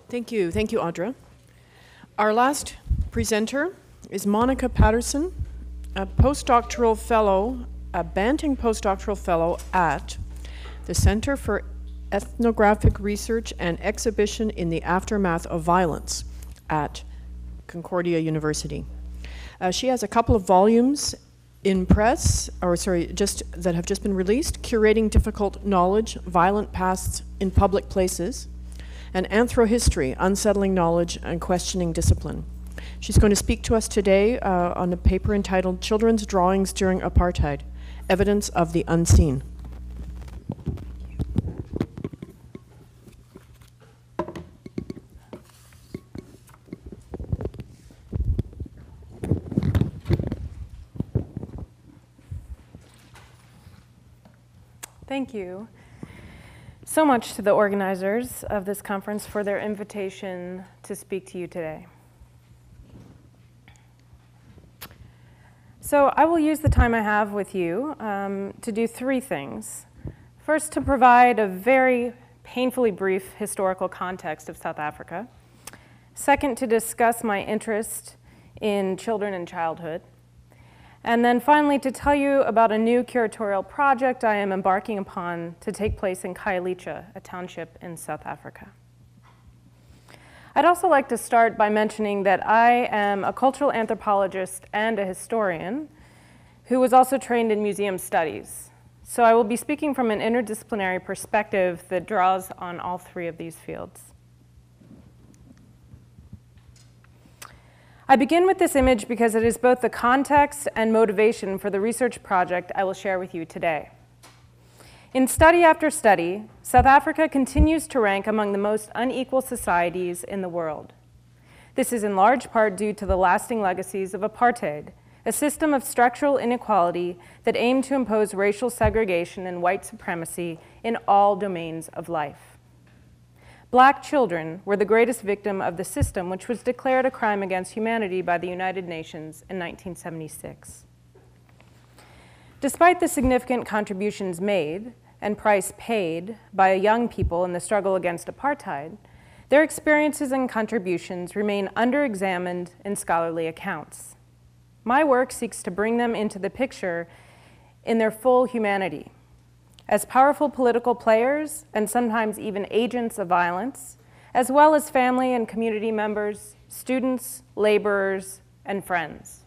Thank you, Audra. Our last presenter is Monica Patterson, a postdoctoral fellow, a Banting postdoctoral fellow at the Center for Ethnographic Research and Exhibition in the Aftermath of Violence at Concordia University. She has a couple of volumes in press, that have just been released: Curating Difficult Knowledge, Violent Pasts in Public Places, and Anthrohistory, Unsettling Knowledge and Questioning Discipline. She's going to speak to us today on a paper entitled Children's Drawings During Apartheid, Evidence of the Unseen. Thank you so much to the organizers of this conference for their invitation to speak to you today. So I will use the time I have with you to do three things. First, to provide a very painfully brief historical context of South Africa. Second, to discuss my interest in children and childhood. And then finally, to tell you about a new curatorial project I am embarking upon to take place in Khayelitsha, a township in South Africa. I'd also like to start by mentioning that I am a cultural anthropologist and a historian who was also trained in museum studies. So I will be speaking from an interdisciplinary perspective that draws on all three of these fields. I begin with this image because it is both the context and motivation for the research project I will share with you today. In study after study, South Africa continues to rank among the most unequal societies in the world. This is in large part due to the lasting legacies of apartheid, a system of structural inequality that aimed to impose racial segregation and white supremacy in all domains of life. Black children were the greatest victim of the system, which was declared a crime against humanity by the United Nations in 1976. Despite the significant contributions made and price paid by young people in the struggle against apartheid, their experiences and contributions remain under-examined in scholarly accounts. My work seeks to bring them into the picture in their full humanity, as powerful political players and sometimes even agents of violence, as well as family and community members, students, laborers, and friends.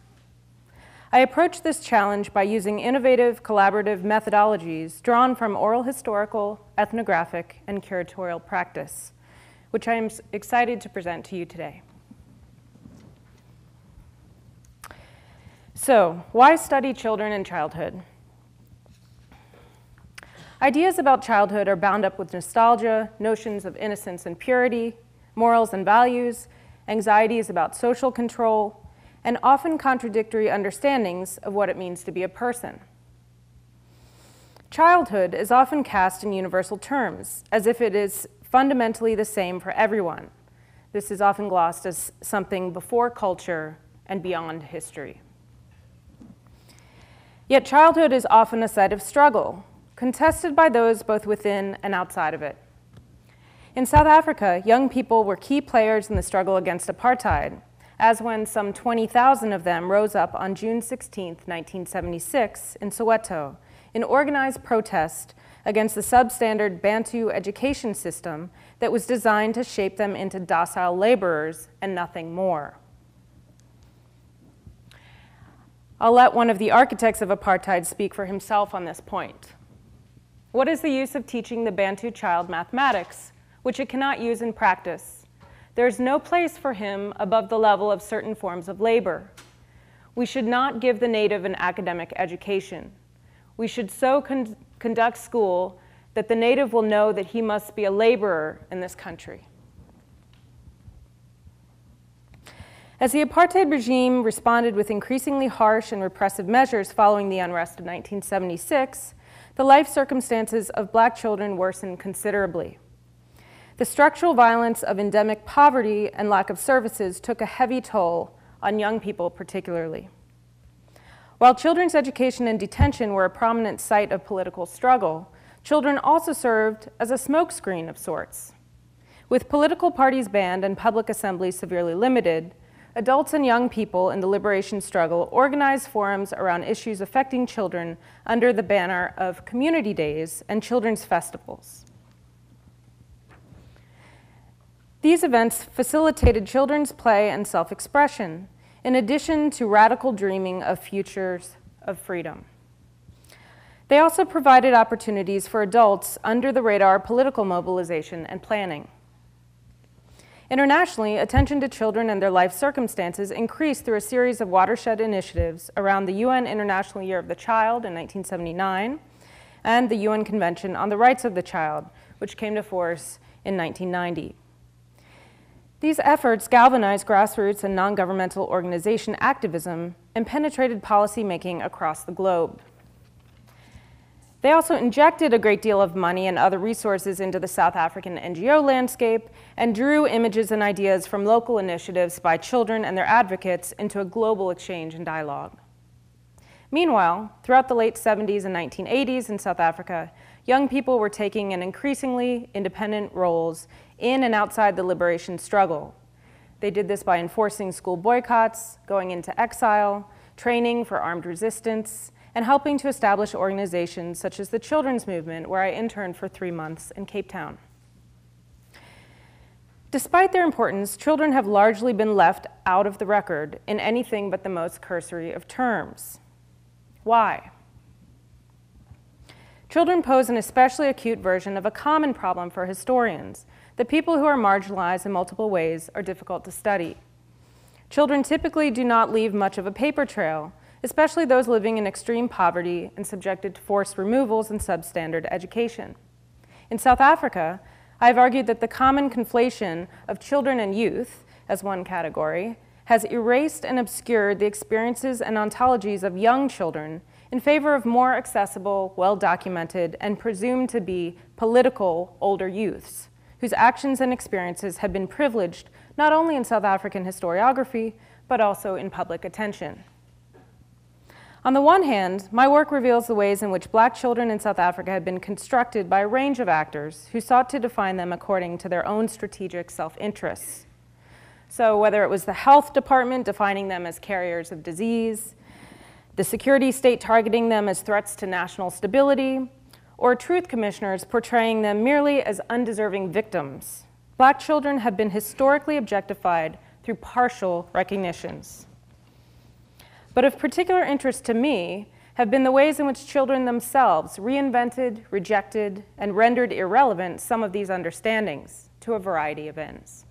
I approach this challenge by using innovative collaborative methodologies drawn from oral historical, ethnographic, and curatorial practice, which I am excited to present to you today. So, why study children and childhood? Ideas about childhood are bound up with nostalgia, notions of innocence and purity, morals and values, anxieties about social control, and often contradictory understandings of what it means to be a person. Childhood is often cast in universal terms, as if it is fundamentally the same for everyone. This is often glossed as something before culture and beyond history. Yet childhood is often a site of struggle, contested by those both within and outside of it. In South Africa, young people were key players in the struggle against apartheid, as when some 20,000 of them rose up on June 16, 1976, in Soweto, in organized protest against the substandard Bantu education system that was designed to shape them into docile laborers and nothing more. I'll let one of the architects of apartheid speak for himself on this point. What is the use of teaching the Bantu child mathematics, which it cannot use in practice? There is no place for him above the level of certain forms of labor. We should not give the native an academic education. We should so conduct school that the native will know that he must be a laborer in this country. As the apartheid regime responded with increasingly harsh and repressive measures following the unrest of 1976, the life circumstances of Black children worsened considerably. The structural violence of endemic poverty and lack of services took a heavy toll on young people particularly. While children's education and detention were a prominent site of political struggle, children also served as a smokescreen of sorts. With political parties banned and public assemblies severely limited, adults and young people in the liberation struggle organized forums around issues affecting children under the banner of community days and children's festivals. These events facilitated children's play and self-expression, in addition to radical dreaming of futures of freedom. They also provided opportunities for adults under the radar political mobilization and planning. Internationally, attention to children and their life circumstances increased through a series of watershed initiatives around the UN International Year of the Child in 1979 and the UN Convention on the Rights of the Child, which came to force in 1990. These efforts galvanized grassroots and non-governmental organization activism and penetrated policymaking across the globe. They also injected a great deal of money and other resources into the South African NGO landscape and drew images and ideas from local initiatives by children and their advocates into a global exchange and dialogue. Meanwhile, throughout the late 70s and 1980s in South Africa, young people were taking an increasingly independent roles in and outside the liberation struggle. They did this by enforcing school boycotts, going into exile, training for armed resistance, and helping to establish organizations such as the Children's Movement, where I interned for 3 months in Cape Town. Despite their importance, children have largely been left out of the record in anything but the most cursory of terms. Why? Children pose an especially acute version of a common problem for historians, that people who are marginalized in multiple ways are difficult to study. Children typically do not leave much of a paper trail, especially those living in extreme poverty and subjected to forced removals and substandard education. In South Africa, I've argued that the common conflation of children and youth, as one category, has erased and obscured the experiences and ontologies of young children in favor of more accessible, well-documented, and presumed to be political older youths, whose actions and experiences have been privileged not only in South African historiography, but also in public attention. On the one hand, my work reveals the ways in which Black children in South Africa have been constructed by a range of actors who sought to define them according to their own strategic self-interests. So whether it was the health department defining them as carriers of disease, the security state targeting them as threats to national stability, or truth commissioners portraying them merely as undeserving victims, Black children have been historically objectified through partial recognitions. But of particular interest to me have been the ways in which children themselves reinvented, rejected, and rendered irrelevant some of these understandings to a variety of ends.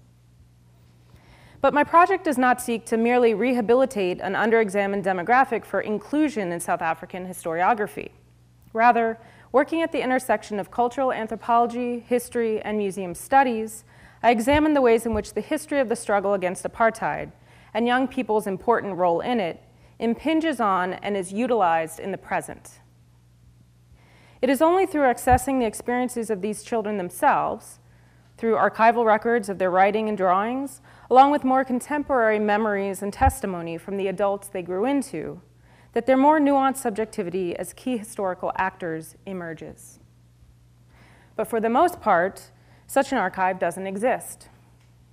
But my project does not seek to merely rehabilitate an underexamined demographic for inclusion in South African historiography. Rather, working at the intersection of cultural anthropology, history, and museum studies, I examine the ways in which the history of the struggle against apartheid and young people's important role in it impinges on and is utilized in the present. It is only through accessing the experiences of these children themselves, through archival records of their writing and drawings, along with more contemporary memories and testimony from the adults they grew into, that their more nuanced subjectivity as key historical actors emerges. But for the most part, such an archive doesn't exist.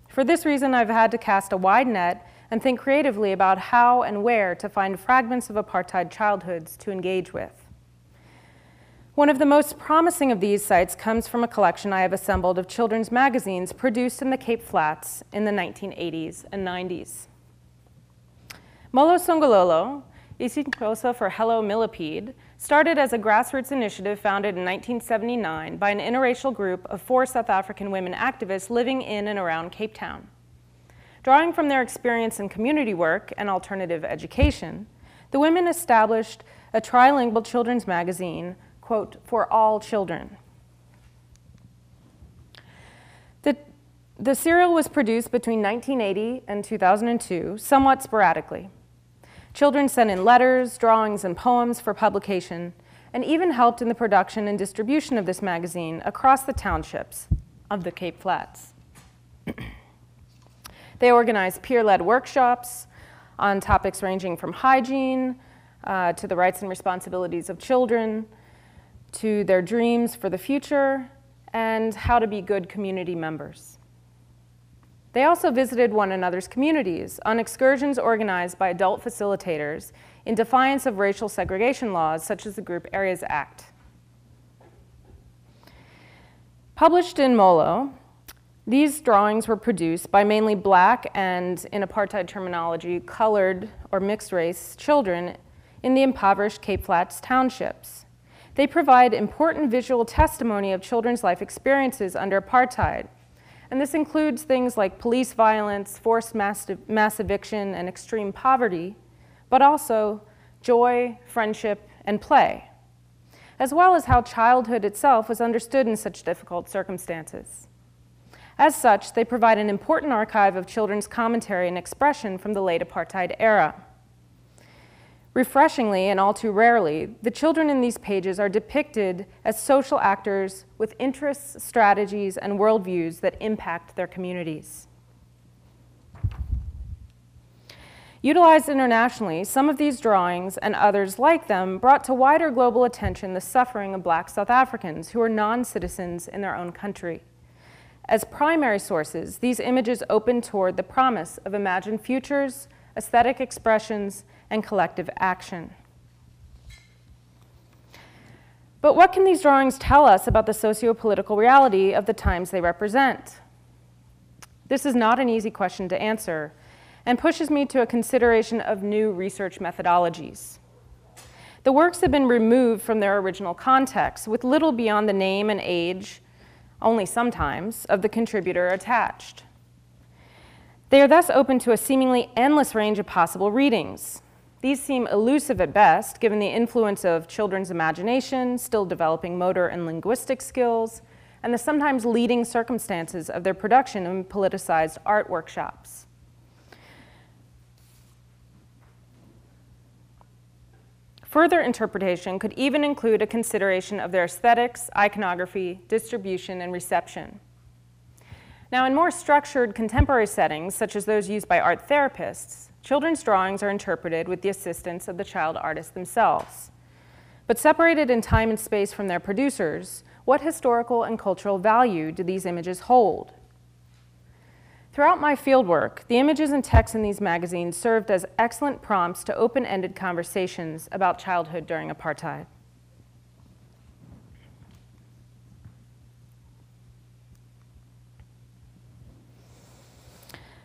For this reason, I've had to cast a wide net and think creatively about how and where to find fragments of apartheid childhoods to engage with. One of the most promising of these sites comes from a collection I have assembled of children's magazines produced in the Cape Flats in the 1980s and 90s. Molo Songololo, isiXhosa for Hello Millipede, started as a grassroots initiative founded in 1979 by an interracial group of 4 South African women activists living in and around Cape Town. Drawing from their experience in community work and alternative education, the women established a trilingual children's magazine, quote, for all children. The serial was produced between 1980 and 2002, somewhat sporadically. Children sent in letters, drawings, and poems for publication, and even helped in the production and distribution of this magazine across the townships of the Cape Flats. They organized peer-led workshops on topics ranging from hygiene to the rights and responsibilities of children, to their dreams for the future, and how to be good community members. They also visited one another's communities on excursions organized by adult facilitators in defiance of racial segregation laws such as the Group Areas Act. Published in Molo, these drawings were produced by mainly Black and, in apartheid terminology, colored or mixed race children in the impoverished Cape Flats townships. They provide important visual testimony of children's life experiences under apartheid. And this includes things like police violence, forced mass eviction, and extreme poverty, but also joy, friendship, and play, as well as how childhood itself was understood in such difficult circumstances. As such, they provide an important archive of children's commentary and expression from the late apartheid era. Refreshingly, and all too rarely, the children in these pages are depicted as social actors with interests, strategies, and worldviews that impact their communities. Utilized internationally, some of these drawings and others like them brought to wider global attention the suffering of Black South Africans who are non-citizens in their own country. As primary sources, these images open toward the promise of imagined futures, aesthetic expressions, and collective action. But what can these drawings tell us about the socio-political reality of the times they represent? This is not an easy question to answer, and pushes me to a consideration of new research methodologies. The works have been removed from their original context, with little beyond the name and age, only sometimes, of the contributor attached. They are thus open to a seemingly endless range of possible readings. These seem elusive at best, given the influence of children's imagination, still developing motor and linguistic skills, and the sometimes leading circumstances of their production in politicized art workshops. Further interpretation could even include a consideration of their aesthetics, iconography, distribution, and reception. Now, in more structured contemporary settings, such as those used by art therapists, children's drawings are interpreted with the assistance of the child artists themselves. But separated in time and space from their producers, what historical and cultural value do these images hold? Throughout my fieldwork, the images and texts in these magazines served as excellent prompts to open-ended conversations about childhood during apartheid.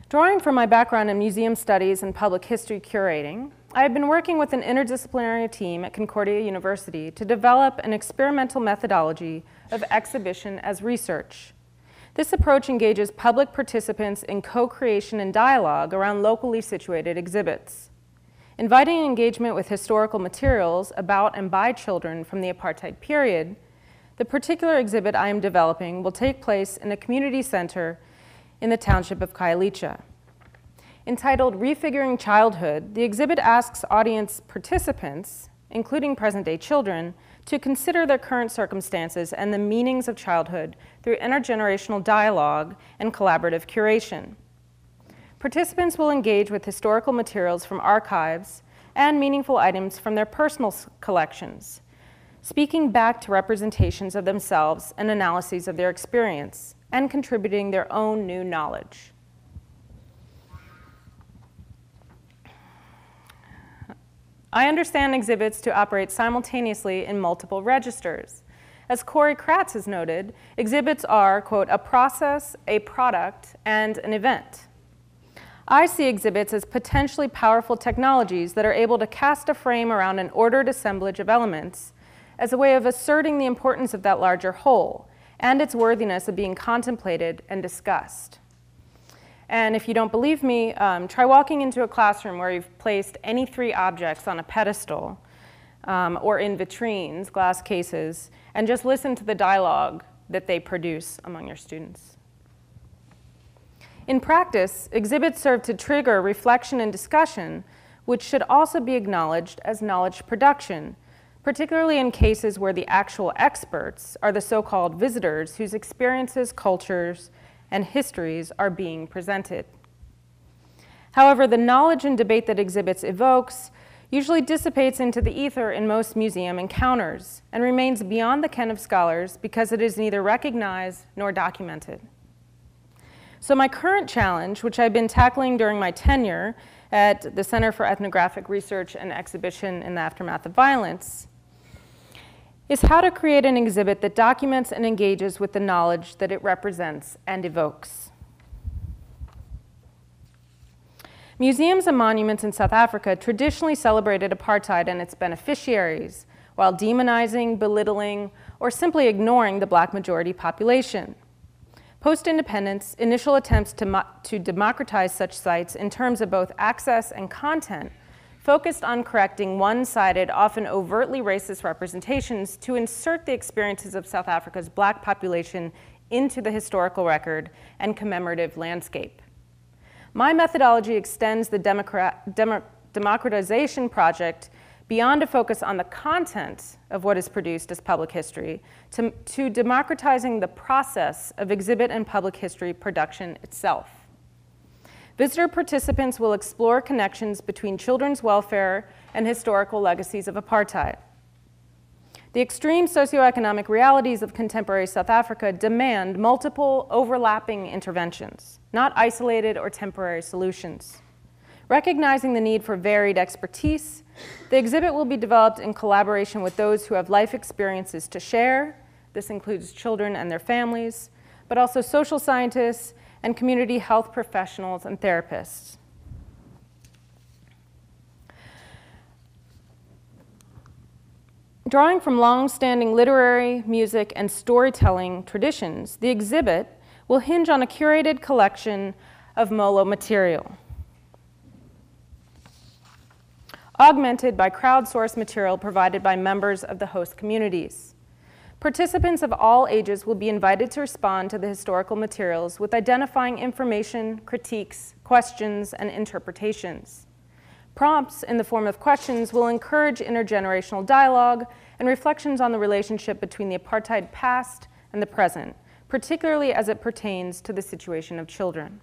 Drawing from my background in museum studies and public history curating, I have been working with an interdisciplinary team at Concordia University to develop an experimental methodology of exhibition as research. This approach engages public participants in co-creation and dialogue around locally situated exhibits. Inviting engagement with historical materials about and by children from the apartheid period, the particular exhibit I am developing will take place in a community center in the township of Khayelitsha. Entitled Refiguring Childhood, the exhibit asks audience participants, including present-day children, to consider their current circumstances and the meanings of childhood through intergenerational dialogue and collaborative curation. Participants will engage with historical materials from archives and meaningful items from their personal collections, speaking back to representations of themselves and analyses of their experience, and contributing their own new knowledge. I understand exhibits to operate simultaneously in multiple registers. As Corey Kratz has noted, exhibits are, quote, a process, a product, and an event. I see exhibits as potentially powerful technologies that are able to cast a frame around an ordered assemblage of elements as a way of asserting the importance of that larger whole and its worthiness of being contemplated and discussed. And if you don't believe me, try walking into a classroom where you've placed any three objects on a pedestal or in vitrines, glass cases, and just listen to the dialogue that they produce among your students. In practice, exhibits serve to trigger reflection and discussion, which should also be acknowledged as knowledge production, particularly in cases where the actual experts are the so-called visitors whose experiences, cultures, and histories are being presented. However, the knowledge and debate that exhibits evokes usually dissipates into the ether in most museum encounters and remains beyond the ken of scholars because it is neither recognized nor documented. So my current challenge, which I've been tackling during my tenure at the Center for Ethnographic Research and Exhibition in the Aftermath of Violence, is how to create an exhibit that documents and engages with the knowledge that it represents and evokes. Museums and monuments in South Africa traditionally celebrated apartheid and its beneficiaries, while demonizing, belittling, or simply ignoring the Black majority population. Post-independence, initial attempts to democratize such sites in terms of both access and content focused on correcting one-sided, often overtly racist representations to insert the experiences of South Africa's Black population into the historical record and commemorative landscape. My methodology extends the democratization project beyond a focus on the content of what is produced as public history, to democratizing the process of exhibit and public history production itself. Visitor participants will explore connections between children's welfare and historical legacies of apartheid. The extreme socioeconomic realities of contemporary South Africa demand multiple overlapping interventions, not isolated or temporary solutions. Recognizing the need for varied expertise, the exhibit will be developed in collaboration with those who have life experiences to share. This includes children and their families, but also social scientists and community health professionals and therapists. Drawing from long-standing literary, music, and storytelling traditions, the exhibit will hinge on a curated collection of Molo material, augmented by crowdsourced material provided by members of the host communities. Participants of all ages will be invited to respond to the historical materials with identifying information, critiques, questions, and interpretations. Prompts in the form of questions will encourage intergenerational dialogue and reflections on the relationship between the apartheid past and the present, particularly as it pertains to the situation of children.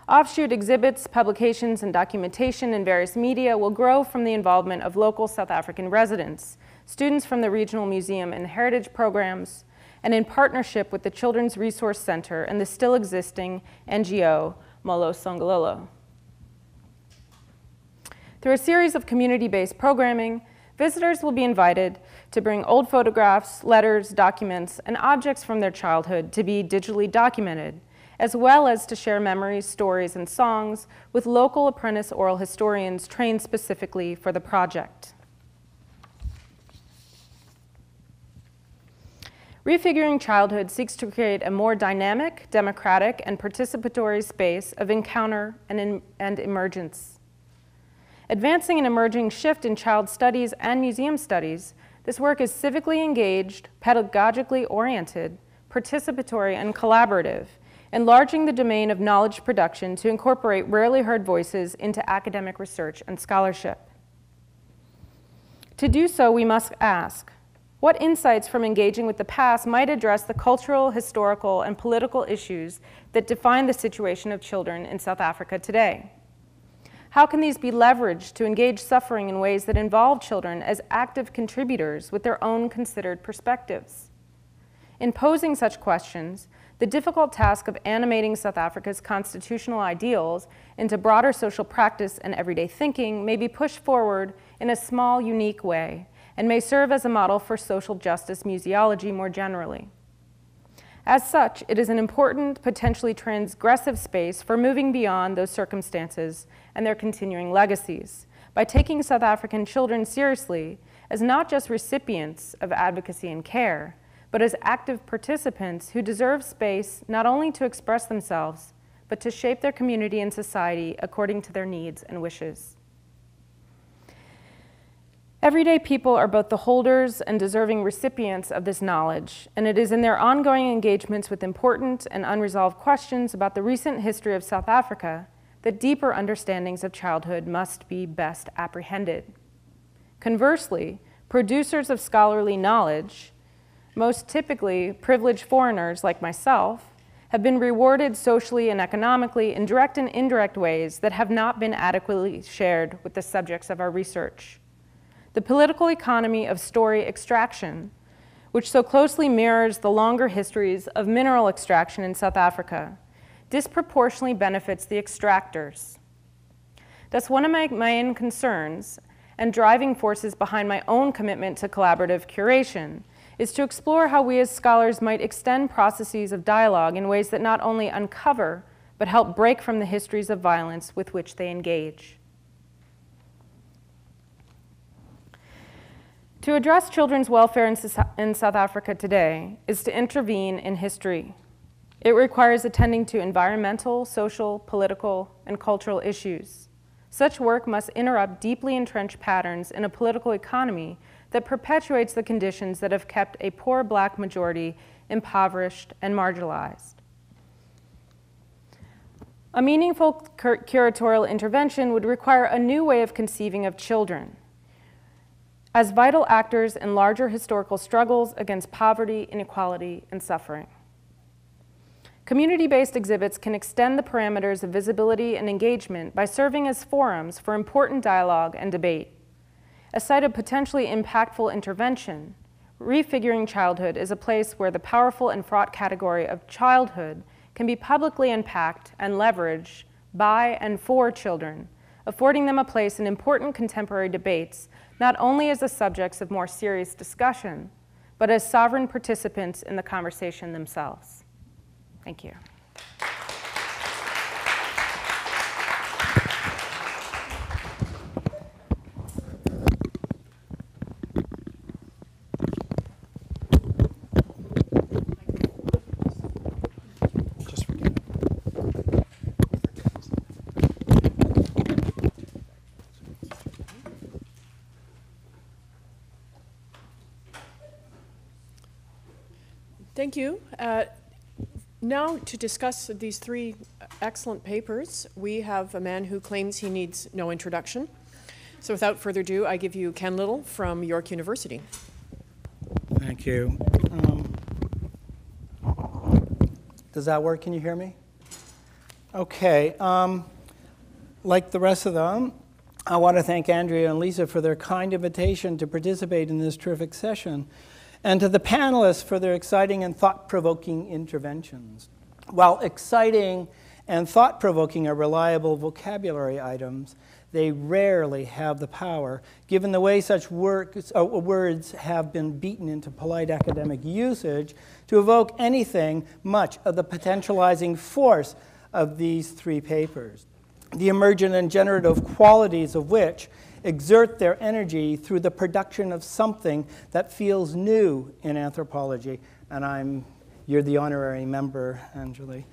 Offshoot exhibits, publications, and documentation in various media will grow from the involvement of local South African residents, students from the Regional Museum and Heritage programs, and in partnership with the Children's Resource Center and the still existing NGO Molo Songololo. Through a series of community-based programming, visitors will be invited to bring old photographs, letters, documents, and objects from their childhood to be digitally documented, as well as to share memories, stories, and songs with local apprentice oral historians trained specifically for the project. Refiguring Childhood seeks to create a more dynamic, democratic, and participatory space of encounter and emergence. Advancing an emerging shift in child studies and museum studies, this work is civically engaged, pedagogically oriented, participatory, and collaborative, enlarging the domain of knowledge production to incorporate rarely heard voices into academic research and scholarship. To do so, we must ask, what insights from engaging with the past might address the cultural, historical, and political issues that define the situation of children in South Africa today? How can these be leveraged to engage suffering in ways that involve children as active contributors with their own considered perspectives? In posing such questions, the difficult task of animating South Africa's constitutional ideals into broader social practice and everyday thinking may be pushed forward in a small, unique way, and may serve as a model for social justice museology more generally. As such, it is an important, potentially transgressive space for moving beyond those circumstances and their continuing legacies by taking South African children seriously as not just recipients of advocacy and care, but as active participants who deserve space not only to express themselves, but to shape their community and society according to their needs and wishes. Everyday people are both the holders and deserving recipients of this knowledge, and it is in their ongoing engagements with important and unresolved questions about the recent history of South Africa that deeper understandings of childhood must be best apprehended. Conversely, producers of scholarly knowledge, most typically privileged foreigners like myself, have been rewarded socially and economically in direct and indirect ways that have not been adequately shared with the subjects of our research. The political economy of story extraction, which so closely mirrors the longer histories of mineral extraction in South Africa, disproportionately benefits the extractors. Thus, one of my main concerns and driving forces behind my own commitment to collaborative curation is to explore how we as scholars might extend processes of dialogue in ways that not only uncover, but help break from the histories of violence with which they engage. To address children's welfare in South Africa today is to intervene in history. It requires attending to environmental, social, political, and cultural issues. Such work must interrupt deeply entrenched patterns in a political economy that perpetuates the conditions that have kept a poor Black majority impoverished and marginalized. A meaningful curatorial intervention would require a new way of conceiving of children. as vital actors in larger historical struggles against poverty, inequality, and suffering. Community-based exhibits can extend the parameters of visibility and engagement by serving as forums for important dialogue and debate. A site of potentially impactful intervention, Refiguring Childhood is a place where the powerful and fraught category of childhood can be publicly unpacked and leveraged by and for children, affording them a place in important contemporary debates, not only as the subjects of more serious discussion, but as sovereign participants in the conversation themselves. Thank you. Thank you. Now, to discuss these three excellent papers, we have a man who claims he needs no introduction. So without further ado, I give you Ken Little from York University. Thank you. Does that work? Can you hear me? Okay. Like the rest of them, I want to thank Andrea and Lisa for their kind invitation to participate in this terrific session, and to the panelists for their exciting and thought-provoking interventions. While exciting and thought-provoking are reliable vocabulary items, they rarely have the power, given the way such words have been beaten into polite academic usage, to evoke anything much of the potentializing force of these three papers, the emergent and generative qualities of which exert their energy through the production of something that feels new in anthropology. And you're the honorary member, Anjali.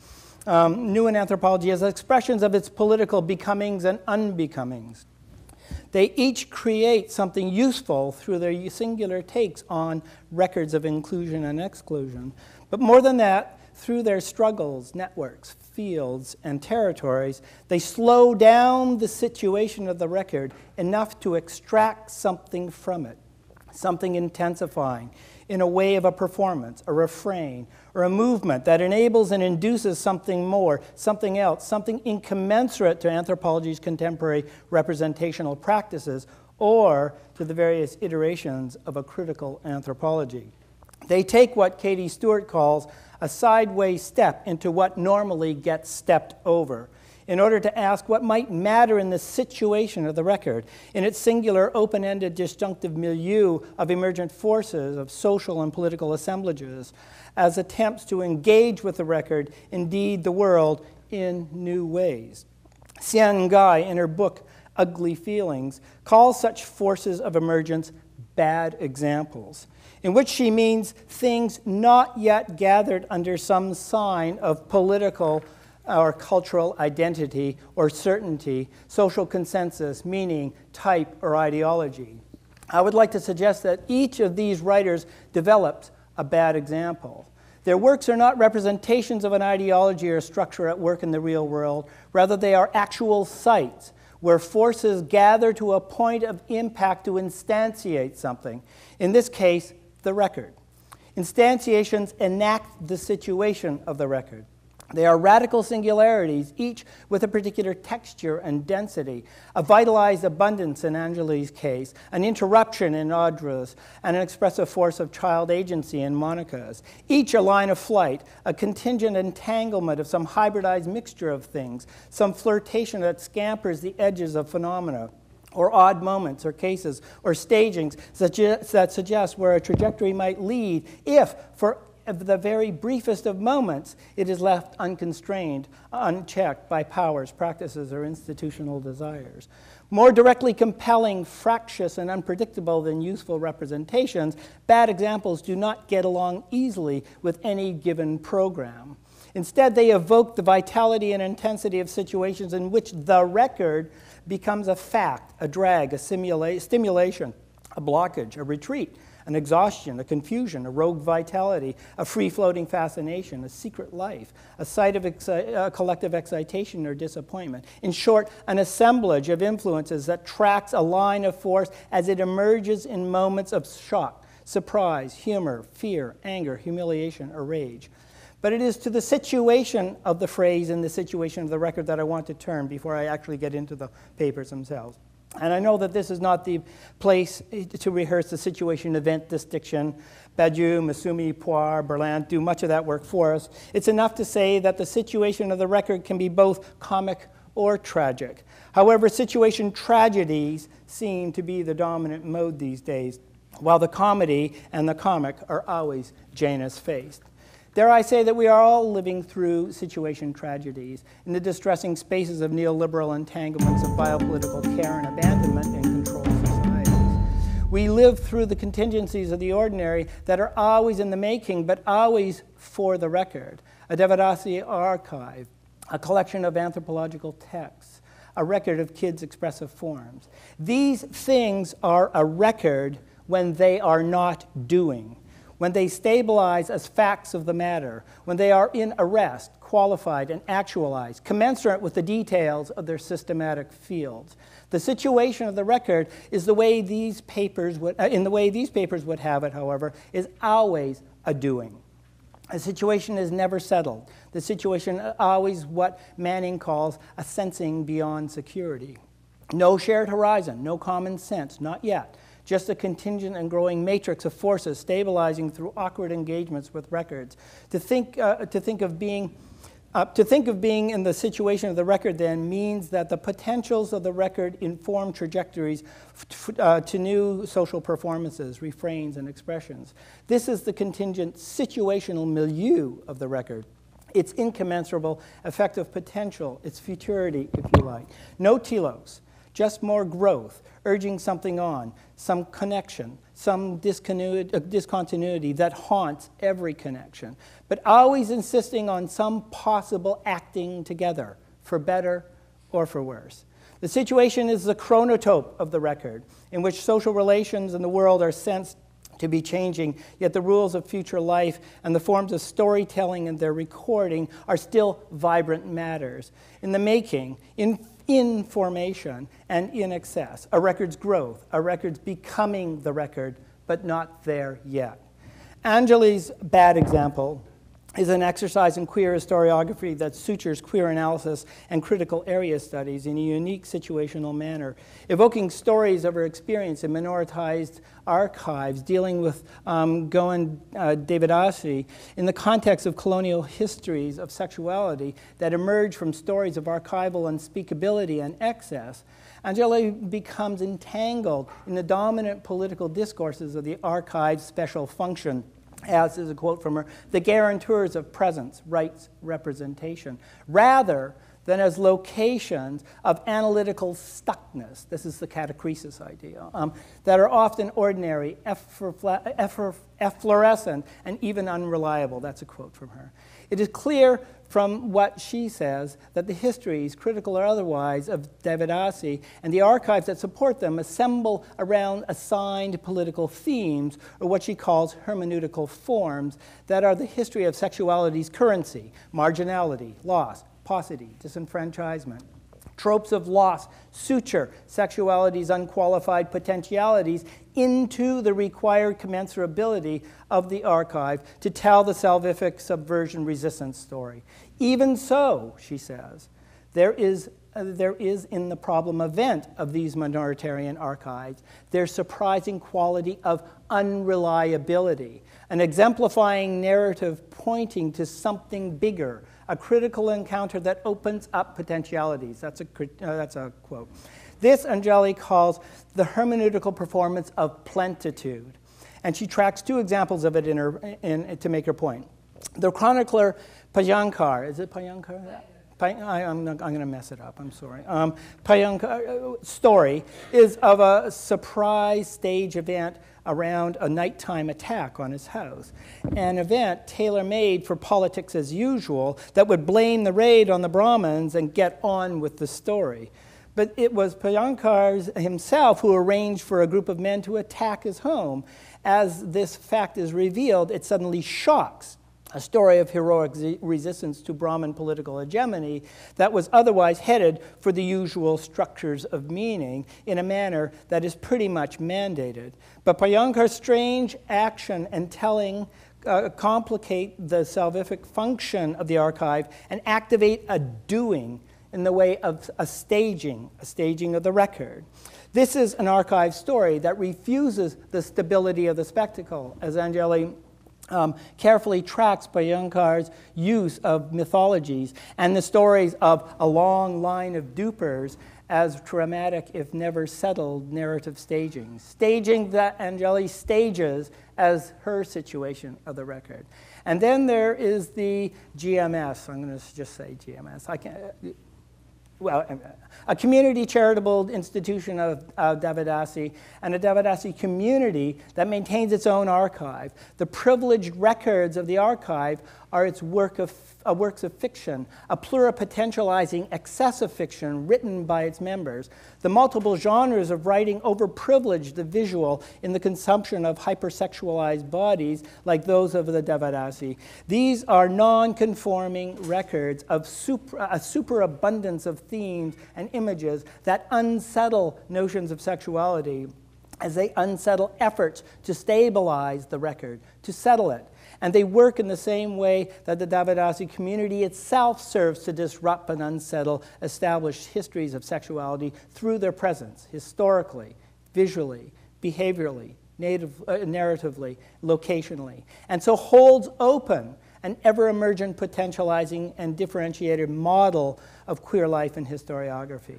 New in anthropology as expressions of its political becomings and unbecomings. They each create something useful through their singular takes on records of inclusion and exclusion. But more than that, through their struggles, networks, fields, and territories, they slow down the situation of the record enough to extract something from it, something intensifying in a way of a performance, a refrain, or a movement that enables and induces something more, something else, something incommensurate to anthropology's contemporary representational practices or to the various iterations of a critical anthropology. They take what Katie Stewart calls a sideways step into what normally gets stepped over, in order to ask what might matter in the situation of the record, in its singular, open-ended, disjunctive milieu of emergent forces, of social and political assemblages, as attempts to engage with the record, indeed the world, in new ways. Xian Ngai, in her book Ugly Feelings, calls such forces of emergence bad examples, in which she means things not yet gathered under some sign of political or cultural identity or certainty, social consensus, meaning, type, or ideology. I would like to suggest that each of these writers developed a bad example. Their works are not representations of an ideology or structure at work in the real world. Rather, they are actual sites where forces gather to a point of impact to instantiate something. In this case, the record. Instantiations enact the situation of the record. They are radical singularities, each with a particular texture and density, a vitalized abundance in Anjali's case, an interruption in Audra's, and an expressive force of child agency in Monica's. Each a line of flight, a contingent entanglement of some hybridized mixture of things, some flirtation that scampers the edges of phenomena, or odd moments, or cases, or stagings that suggest where a trajectory might lead if, for the very briefest of moments, it is left unconstrained, unchecked by powers, practices, or institutional desires. More directly compelling, fractious, and unpredictable than useful representations, bad examples do not get along easily with any given program. Instead, they evoke the vitality and intensity of situations in which the record becomes a fact, a drag, a stimulation, a blockage, a retreat, an exhaustion, a confusion, a rogue vitality, a free-floating fascination, a secret life, a site of collective excitation or disappointment. In short, an assemblage of influences that tracks a line of force as it emerges in moments of shock, surprise, humor, fear, anger, humiliation, or rage. But it is to the situation of the phrase and the situation of the record that I want to turn before I actually get into the papers themselves. And I know that this is not the place to rehearse the situation event distinction. Badiou, Masumi, Poir, Berlant do much of that work for us. It's enough to say that the situation of the record can be both comic or tragic. However, situation tragedies seem to be the dominant mode these days, while the comedy and the comic are always Janus-faced. Dare I say that we are all living through situation tragedies in the distressing spaces of neoliberal entanglements of biopolitical care and abandonment in controlled societies. We live through the contingencies of the ordinary that are always in the making, but always for the record. A Devadasi archive, a collection of anthropological texts, a record of kids' expressive forms. These things are a record when they are not doing, when they stabilize as facts of the matter, when they are in arrest, qualified, and actualized, commensurate with the details of their systematic fields. The situation of the record is the way these papers would, in the way these papers would have it, however, is always a doing. A situation is never settled. The situation is always what Manning calls a sensing beyond security. No shared horizon, no common sense, not yet. Just a contingent and growing matrix of forces stabilizing through awkward engagements with records. To think of being in the situation of the record then means that the potentials of the record inform trajectories to new social performances, refrains, and expressions. This is the contingent situational milieu of the record. Its incommensurable effective potential, its futurity, if you like. No telos, just more growth, urging something on, some connection, some discontinuity that haunts every connection, but always insisting on some possible acting together, for better or for worse. The situation is the chronotope of the record, in which social relations in the world are sensed to be changing, yet the rules of future life and the forms of storytelling and their recording are still vibrant matters. In the making, in formation, and in excess. A record's growth, a record's becoming the record, but not there yet. Anjali's bad example is an exercise in queer historiography that sutures queer analysis and critical area studies in a unique situational manner, evoking stories of her experience in minoritized archives, dealing with Goan Devadasi in the context of colonial histories of sexuality that emerge from stories of archival unspeakability and excess. Anjali becomes entangled in the dominant political discourses of the archive's special function, as is a quote from her, the guarantors of presence, rights, representation, rather than as locations of analytical stuckness. This is the catachresis idea, that are often ordinary, efflorescent, and even unreliable. That's a quote from her. It is clear from what she says that the histories, critical or otherwise, of Devadasi and the archives that support them assemble around assigned political themes, or what she calls hermeneutical forms, that are the history of sexuality's currency, marginality, loss, paucity, disenfranchisement. Tropes of loss suture sexuality's unqualified potentialities into the required commensurability of the archive to tell the salvific subversion resistance story. Even so, she says, there is in the problem event of these minoritarian archives their surprising quality of unreliability, an exemplifying narrative pointing to something bigger, a critical encounter that opens up potentialities. That's a quote. This, Anjali calls the hermeneutical performance of plentitude. And she tracks two examples of it to make her point. The chronicler Payankar, is it Payankar? I'm going to mess it up, I'm sorry. Payankar's story is of a surprise stage event around a nighttime attack on his house. An event tailor-made for politics as usual that would blame the raid on the Brahmins and get on with the story. But it was Payankar himself who arranged for a group of men to attack his home. As this fact is revealed, it suddenly shocks a story of heroic resistance to Brahmin political hegemony that was otherwise headed for the usual structures of meaning in a manner that is pretty much mandated. But Payankar's strange action and telling complicate the salvific function of the archive and activate a doing in the way of a staging of the record. This is an archive story that refuses the stability of the spectacle, as Anjali carefully tracks Payankar's use of mythologies and the stories of a long line of dupers as dramatic, if never settled, narrative staging. Staging that Anjali stages as her situation of the record. And then there is the GMS. I'm going to just say GMS. A community charitable institution of Devadasi, and a Devadasi community that maintains its own archive. The privileged records of the archive are its works of fiction, a pluripotentializing excessive fiction written by its members. The multiple genres of writing overprivilege the visual in the consumption of hypersexualized bodies like those of the Devadasi. These are non-conforming records of a superabundance of themes and images that unsettle notions of sexuality as they unsettle efforts to stabilize the record, to settle it. And they work in the same way that the Devadasi community itself serves to disrupt and unsettle established histories of sexuality through their presence, historically, visually, behaviorally, narratively, locationally, and so holds open an ever-emergent potentializing and differentiated model of queer life and historiography.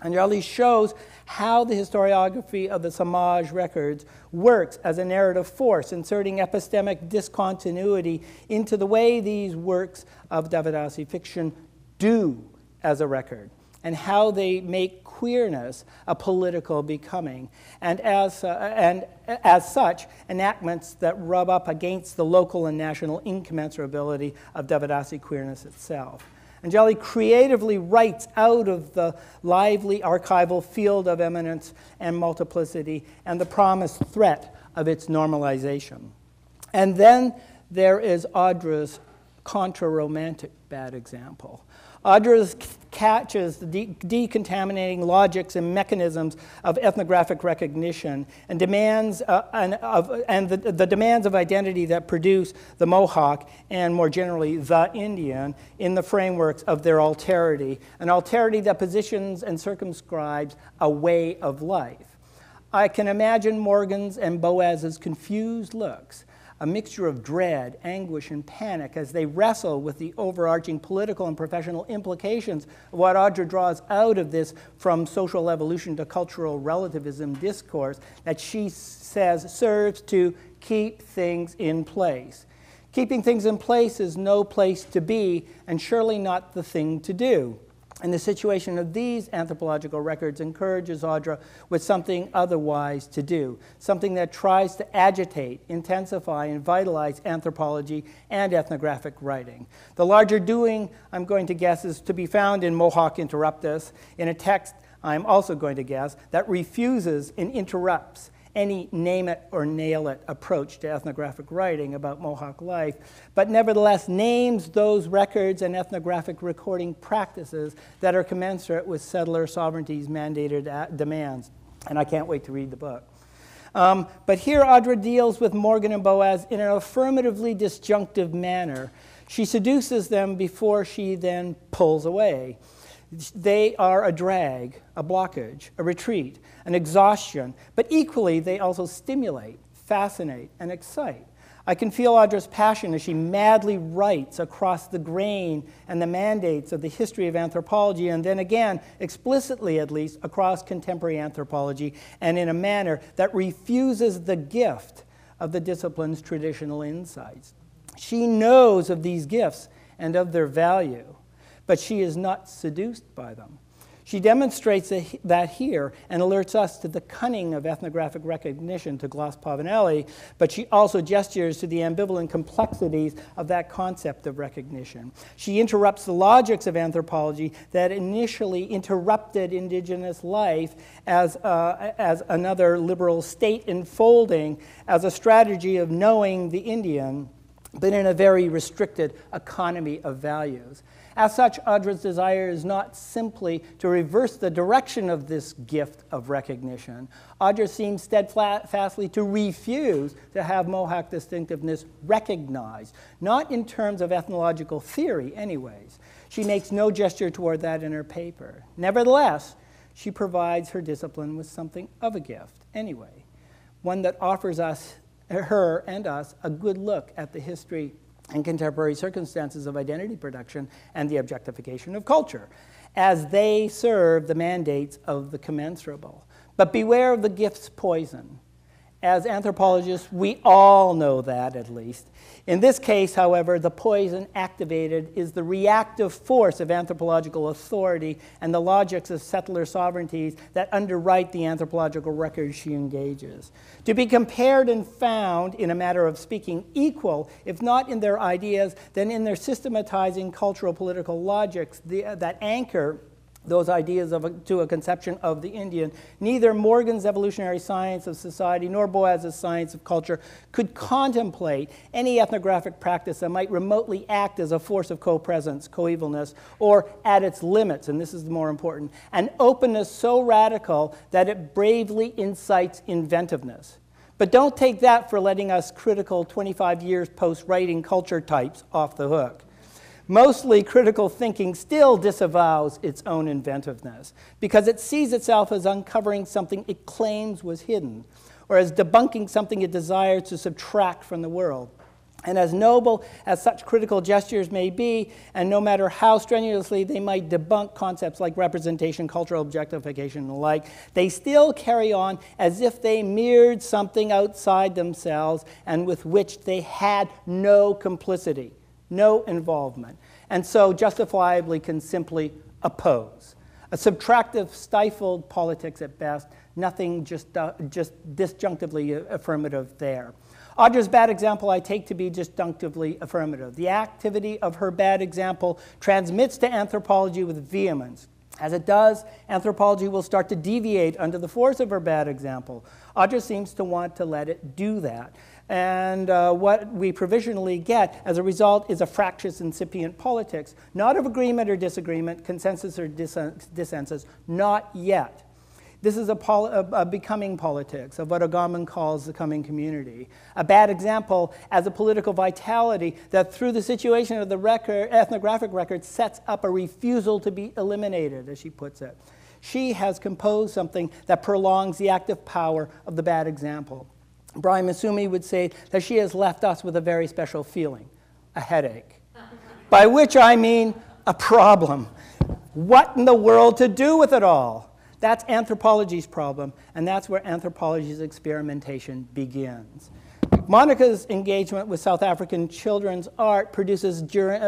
Anjali shows how the historiography of the Samaj records works as a narrative force, inserting epistemic discontinuity into the way these works of Devadasi fiction do as a record, and how they make queerness a political becoming, and as such, enactments that rub up against the local and national incommensurability of Devadasi queerness itself. Anjali creatively writes out of the lively archival field of eminence and multiplicity and the promised threat of its normalization. And then there is Audra's contra-romantic bad example. Audra catches the decontaminating logics and mechanisms of ethnographic recognition and demands the demands of identity that produce the Mohawk and more generally the Indian in the frameworks of their alterity, an alterity that positions and circumscribes a way of life. I can imagine Morgan's and Boas's confused looks, a mixture of dread, anguish, and panic as they wrestle with the overarching political and professional implications of what Audra draws out of this from social evolution to cultural relativism discourse that she says serves to keep things in place. Keeping things in place is no place to be and surely not the thing to do. And the situation of these anthropological records encourages Audra with something otherwise to do, something that tries to agitate, intensify, and vitalize anthropology and ethnographic writing. The larger doing, I'm going to guess, is to be found in Mohawk Interruptus, in a text, I'm also going to guess, that refuses and interrupts any name-it-or-nail-it approach to ethnographic writing about Mohawk life, but nevertheless names those records and ethnographic recording practices that are commensurate with settler sovereignty's mandated demands. And I can't wait to read the book. But here Audra deals with Morgan and Boas in an affirmatively disjunctive manner. She seduces them before she then pulls away. They are a drag, a blockage, a retreat, an exhaustion, but equally they also stimulate, fascinate, and excite. I can feel Audra's passion as she madly writes across the grain and the mandates of the history of anthropology, and then again, explicitly at least, across contemporary anthropology, and in a manner that refuses the gift of the discipline's traditional insights. She knows of these gifts and of their value, but she is not seduced by them. She demonstrates that here and alerts us to the cunning of ethnographic recognition to gloss Pavanelli, but she also gestures to the ambivalent complexities of that concept of recognition. She interrupts the logics of anthropology that initially interrupted indigenous life as another liberal state enfolding as a strategy of knowing the Indian, but in a very restricted economy of values. As such, Audra's desire is not simply to reverse the direction of this gift of recognition. Audra seems steadfastly to refuse to have Mohawk distinctiveness recognized, not in terms of ethnological theory anyways. She makes no gesture toward that in her paper. Nevertheless, she provides her discipline with something of a gift anyway, one that offers her and us a good look at the history and contemporary circumstances of identity production and the objectification of culture, as they serve the mandates of the commensurable. But beware of the gift's poison. As anthropologists, we all know that, at least. In this case, however, the poison activated is the reactive force of anthropological authority and the logics of settler sovereignties that underwrite the anthropological record she engages. To be compared and found, in a matter of speaking, equal, if not in their ideas, then in their systematizing cultural political logics that anchor those ideas to a conception of the Indian. Neither Morgan's evolutionary science of society nor Boas's science of culture could contemplate any ethnographic practice that might remotely act as a force of co-presence, co-evilness, or at its limits, and this is the more important, an openness so radical that it bravely incites inventiveness. But don't take that for letting us critical 25 years post-writing culture types off the hook. Mostly critical thinking still disavows its own inventiveness because it sees itself as uncovering something it claims was hidden, or as debunking something it desires to subtract from the world. And as noble as such critical gestures may be, and no matter how strenuously they might debunk concepts like representation, cultural objectification, and the like, they still carry on as if they mirrored something outside themselves and with which they had no complicity, no involvement, and so justifiably can simply oppose. A subtractive, stifled politics at best, nothing just disjunctively affirmative there. Audra's bad example I take to be disjunctively affirmative. The activity of her bad example transmits to anthropology with vehemence. As it does, anthropology will start to deviate under the force of her bad example. Audra seems to want to let it do that. And what we provisionally get as a result is a fractious incipient politics, not of agreement or disagreement, consensus or dissensus, not yet. This is a becoming politics of what O'Gorman calls the coming community. A bad example as a political vitality that through the situation of the ethnographic record sets up a refusal to be eliminated, as she puts it. She has composed something that prolongs the active power of the bad example. Brian Masumi would say that she has left us with a very special feeling, a headache, by which I mean a problem. What in the world to do with it all? That's anthropology's problem, and that's where anthropology's experimentation begins. Monica's engagement with South African children's art produced during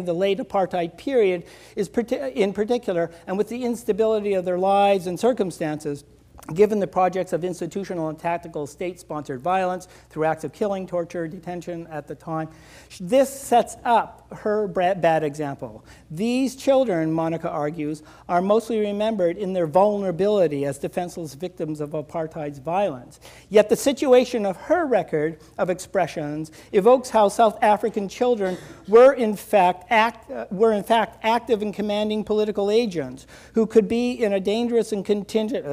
the late apartheid period is in particular, and with the instability of their lives and circumstances, given the projects of institutional and tactical state-sponsored violence through acts of killing, torture, detention at the time, this sets up her bad example. These children, Monica argues, are mostly remembered in their vulnerability as defenseless victims of apartheid's violence. Yet the situation of her record of expressions evokes how South African children were in fact active and commanding political agents who could be in a dangerous and contingent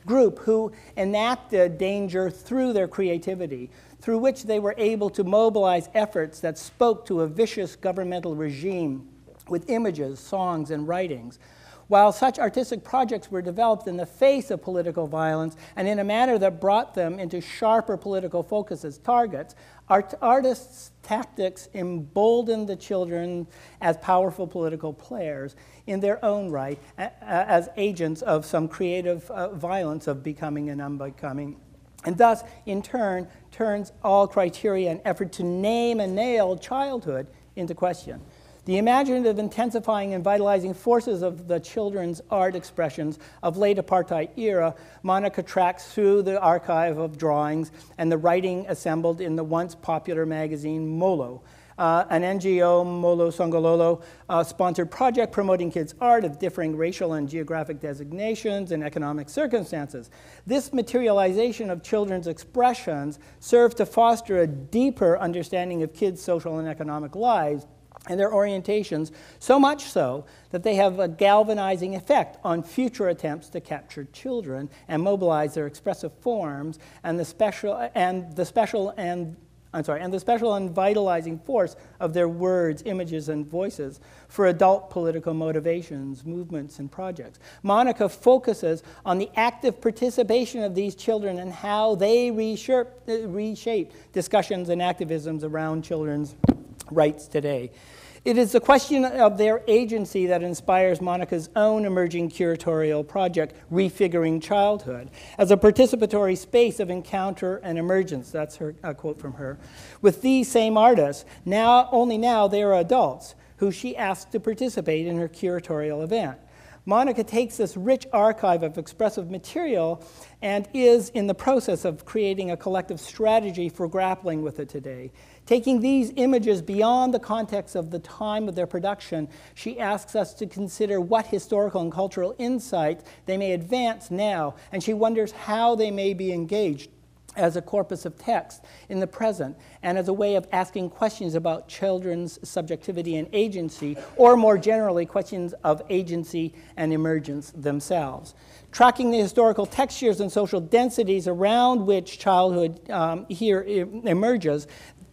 group who enacted danger through their creativity, through which they were able to mobilize efforts that spoke to a vicious governmental regime with images, songs, and writings. While such artistic projects were developed in the face of political violence and in a manner that brought them into sharper political focus as targets, artists' tactics emboldened the children as powerful political players in their own right, as agents of some creative violence of becoming and unbecoming, and thus, in turn, turns all criteria and effort to name and nail childhood into question. The imaginative, intensifying, and vitalizing forces of the children's art expressions of late apartheid era, Monica tracks through the archive of drawings and the writing assembled in the once popular magazine Molo, an NGO, Molo Songololo, sponsored project promoting kids' art of differing racial and geographic designations and economic circumstances. This materialization of children's expressions served to foster a deeper understanding of kids' social and economic lives and their orientations, so much so that they have a galvanizing effect on future attempts to capture children and mobilize their expressive forms and the special and vitalizing force of their words, images, and voices for adult political motivations, movements, and projects. Monica focuses on the active participation of these children and how they reshape discussions and activisms around children's rights today. It is the question of their agency that inspires Monica's own emerging curatorial project, Refiguring Childhood, as a participatory space of encounter and emergence. That's a quote from her. With these same artists, only now they are adults, who she asked to participate in her curatorial event. Monica takes this rich archive of expressive material and is in the process of creating a collective strategy for grappling with it today. Taking these images beyond the context of the time of their production, she asks us to consider what historical and cultural insight they may advance now, and she wonders how they may be engaged as a corpus of text in the present, and as a way of asking questions about children's subjectivity and agency, or more generally, questions of agency and emergence themselves. Tracking the historical textures and social densities around which childhood here emerges,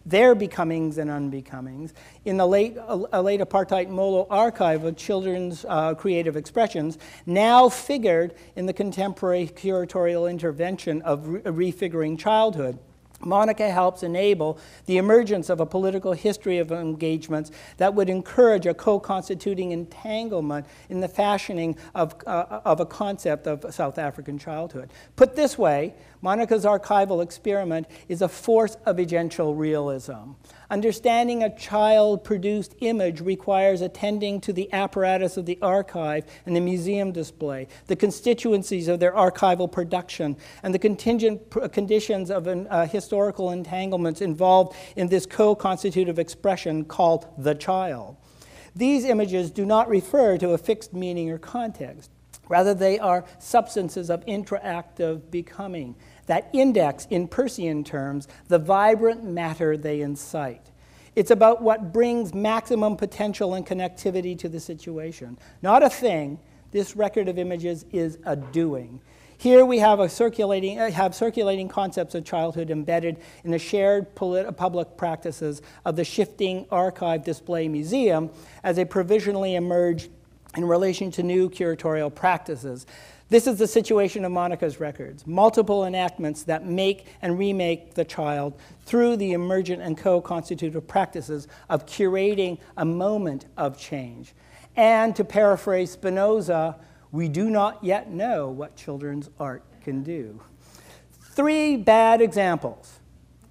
their becomings and unbecomings, in the late apartheid Molo archive of children's creative expressions, now figured in the contemporary curatorial intervention of Refiguring Childhood. Monica helps enable the emergence of a political history of engagements that would encourage a co-constituting entanglement in the fashioning of a concept of South African childhood. Put this way, Monica's archival experiment is a force of agential realism. Understanding a child-produced image requires attending to the apparatus of the archive and the museum display, the constituencies of their archival production, and the contingent conditions of historical entanglements involved in this co-constitutive expression called the child. These images do not refer to a fixed meaning or context. Rather, they are substances of interactive becoming that index, in Persian terms, the vibrant matter they incite. It's about what brings maximum potential and connectivity to the situation. Not a thing. This record of images is a doing. Here we have circulating concepts of childhood embedded in the shared public practices of the shifting archive display museum as they provisionally emerge in relation to new curatorial practices. This is the situation of Monica's records, multiple enactments that make and remake the child through the emergent and co-constitutive practices of curating a moment of change. And to paraphrase Spinoza, we do not yet know what children's art can do. 3 bad examples.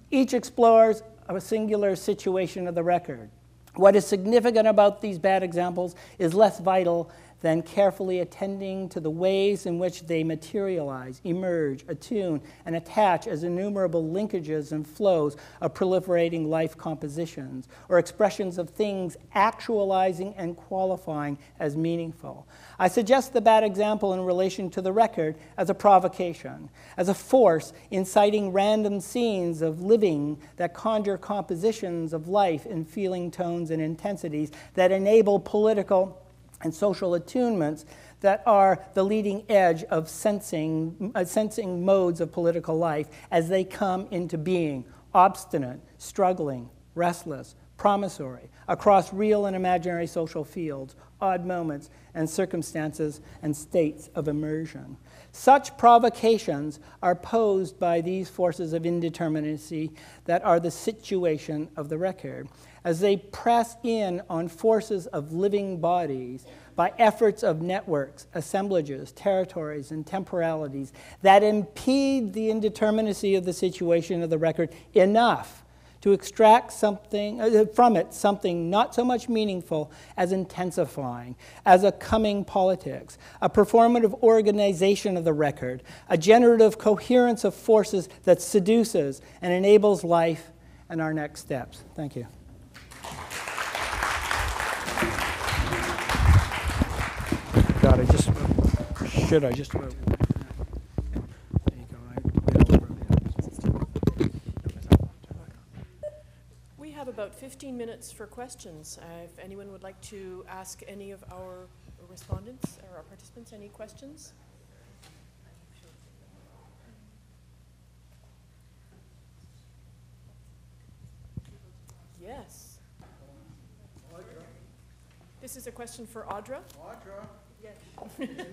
Each explores a singular situation of the record. What is significant about these bad examples is less vital than carefully attending to the ways in which they materialize, emerge, attune, and attach as innumerable linkages and flows of proliferating life compositions, or expressions of things actualizing and qualifying as meaningful. I suggest the bad example in relation to the record as a provocation, as a force inciting random scenes of living that conjure compositions of life in feeling tones and intensities that enable political and social attunements that are the leading edge of sensing modes of political life as they come into being, obstinate, struggling, restless, promissory, across real and imaginary social fields, odd moments, and circumstances and states of immersion. Such provocations are posed by these forces of indeterminacy that are the situation of the record, as they press in on forces of living bodies by efforts of networks, assemblages, territories, and temporalities that impede the indeterminacy of the situation of the record enough to extract something from it, something not so much meaningful as intensifying, as a coming politics, a performative organization of the record, a generative coherence of forces that seduces and enables life and our next steps. Thank you. God, I just there you go. We have about 15 minutes for questions. If anyone would like to ask any of our respondents or our participants any questions. Yes. Audra. This is a question for Audra. Audra. Yes.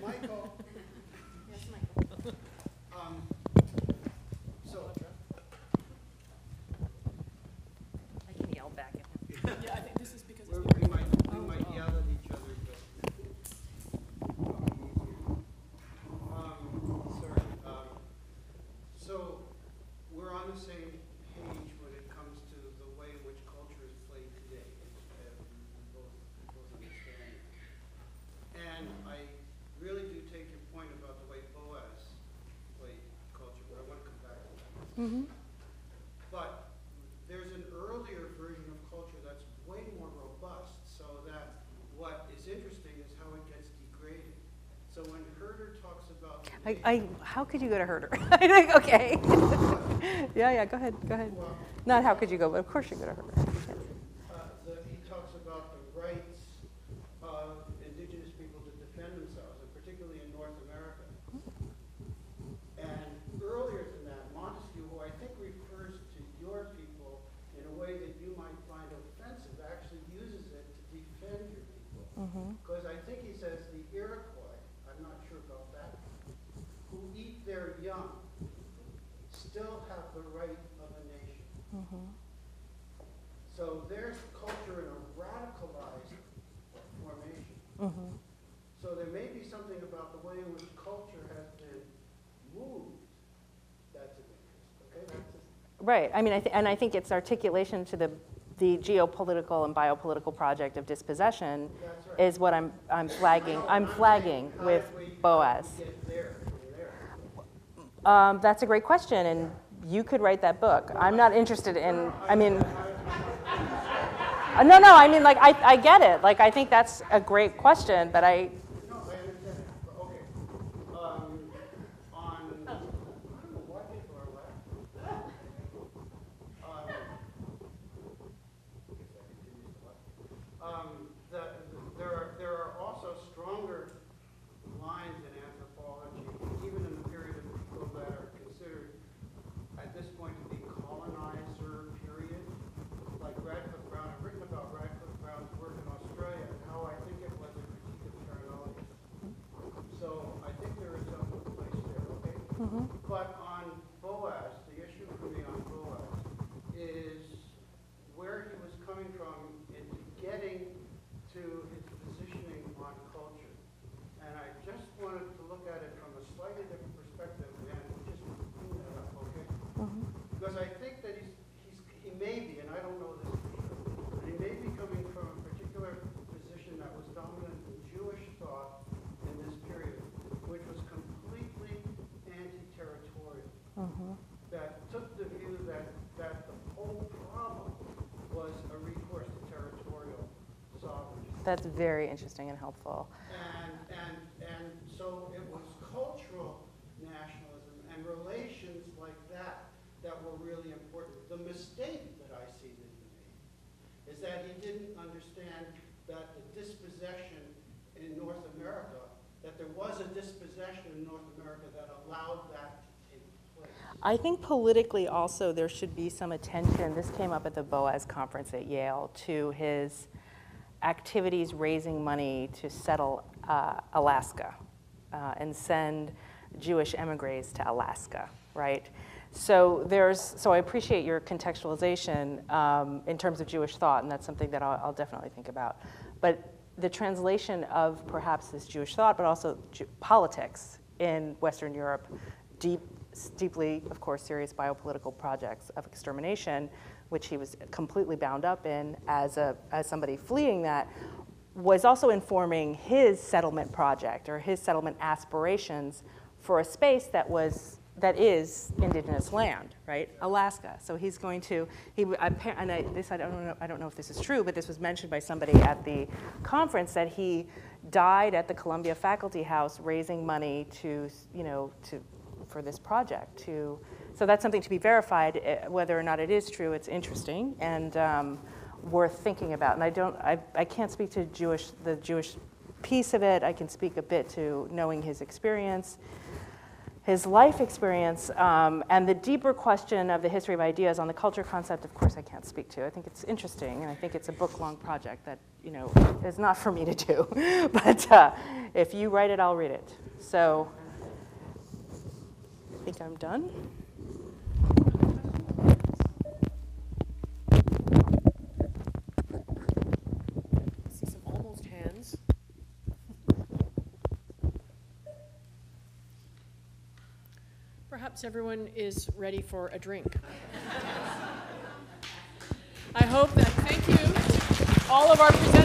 Michael. Yes, Michael. So, I can yell back at him. Yeah, I think this is because we might yell at each other, but sorry. So we're on the same page when it comes to the way in which culture is played today. We both understand. And I really do take your point about the way Boas played culture, but I want to come back to that. Mm-hmm. But there's an earlier version of culture that's way more robust, so that what is interesting is how it gets degraded. So when Herder talks about how could you go to Herder? Okay. Yeah, go ahead. well, Not how could you go, but of course you go to Herder. he talks about the rights of indigenous people to defend themselves, and particularly in North America. And earlier than that, Montesquieu, who I think refers to your people in a way that you might find offensive, actually uses it to defend your people. Because I think he says the Iroquois, I'm not sure about that, who eat their young, still have the right of a nation. So there's culture in a radicalized formation. So there may be something about the way in which culture has been moved that's of interest. Okay, that's just Right. I mean, I think its articulation to the geopolitical and biopolitical project of dispossession that's right. is what I'm flagging. I'm flagging with Boas. Get there from there. That's a great question, and you could write that book. I'm not interested in. I mean, no. I mean, like I get it. Like I think that's a great question, but I. No, I understand it. Okay. I don't know why people are laughing. There are also stronger lines in anthropology, even in the period of people that are considered at this point to be colonizer period, like Radcliffe Brown. I've written about Radcliffe Brown's work in Australia and how I think it was a critique of terminology. So I think there is some place there, okay? But on Boas, the issue for me on Boas is where he was coming from into getting to his positioning on culture. And I just wanted to look at it from a slightly different perspective and just clean that up, okay? Because I think that he may be, and I don't know this for sure, but he may be coming from a particular position that was dominant in Jewish thought in this period, which was completely anti-territorial. That took the view that the whole problem was a recourse to territorial sovereignty. That's very interesting and helpful. And so it was cultural nationalism and relations like that that were really important. The mistake that I see that he made is that he didn't understand that the dispossession in North America, that there was a dispossession in North America that allowed that to take place. I think politically also there should be some attention, this came up at the Boas conference at Yale, to his activities raising money to settle Alaska and send Jewish emigres to Alaska, right? So I appreciate your contextualization in terms of Jewish thought, and that's something that I'll definitely think about. But the translation of perhaps this Jewish thought, but also politics in Western Europe, deeply, of course, serious biopolitical projects of extermination which he was completely bound up in as somebody fleeing that, was also informing his settlement project or his settlement aspirations for a space that is indigenous land, right? Alaska. So he's going to, I don't know if this is true, but this was mentioned by somebody at the conference, that he died at the Columbia Faculty House raising money for this project. So that's something to be verified. Whether or not it is true, it's interesting and worth thinking about. And I can't speak to the Jewish piece of it. I can speak a bit to knowing his experience, his life experience, and the deeper question of the history of ideas on the culture concept, of course, I can't speak to. I think it's interesting, and I think it's a book-long project that, is not for me to do. But if you write it, I'll read it. So I think I'm done. I see some almost hands. Perhaps everyone is ready for a drink. I hope that, thank you, all of our presenters.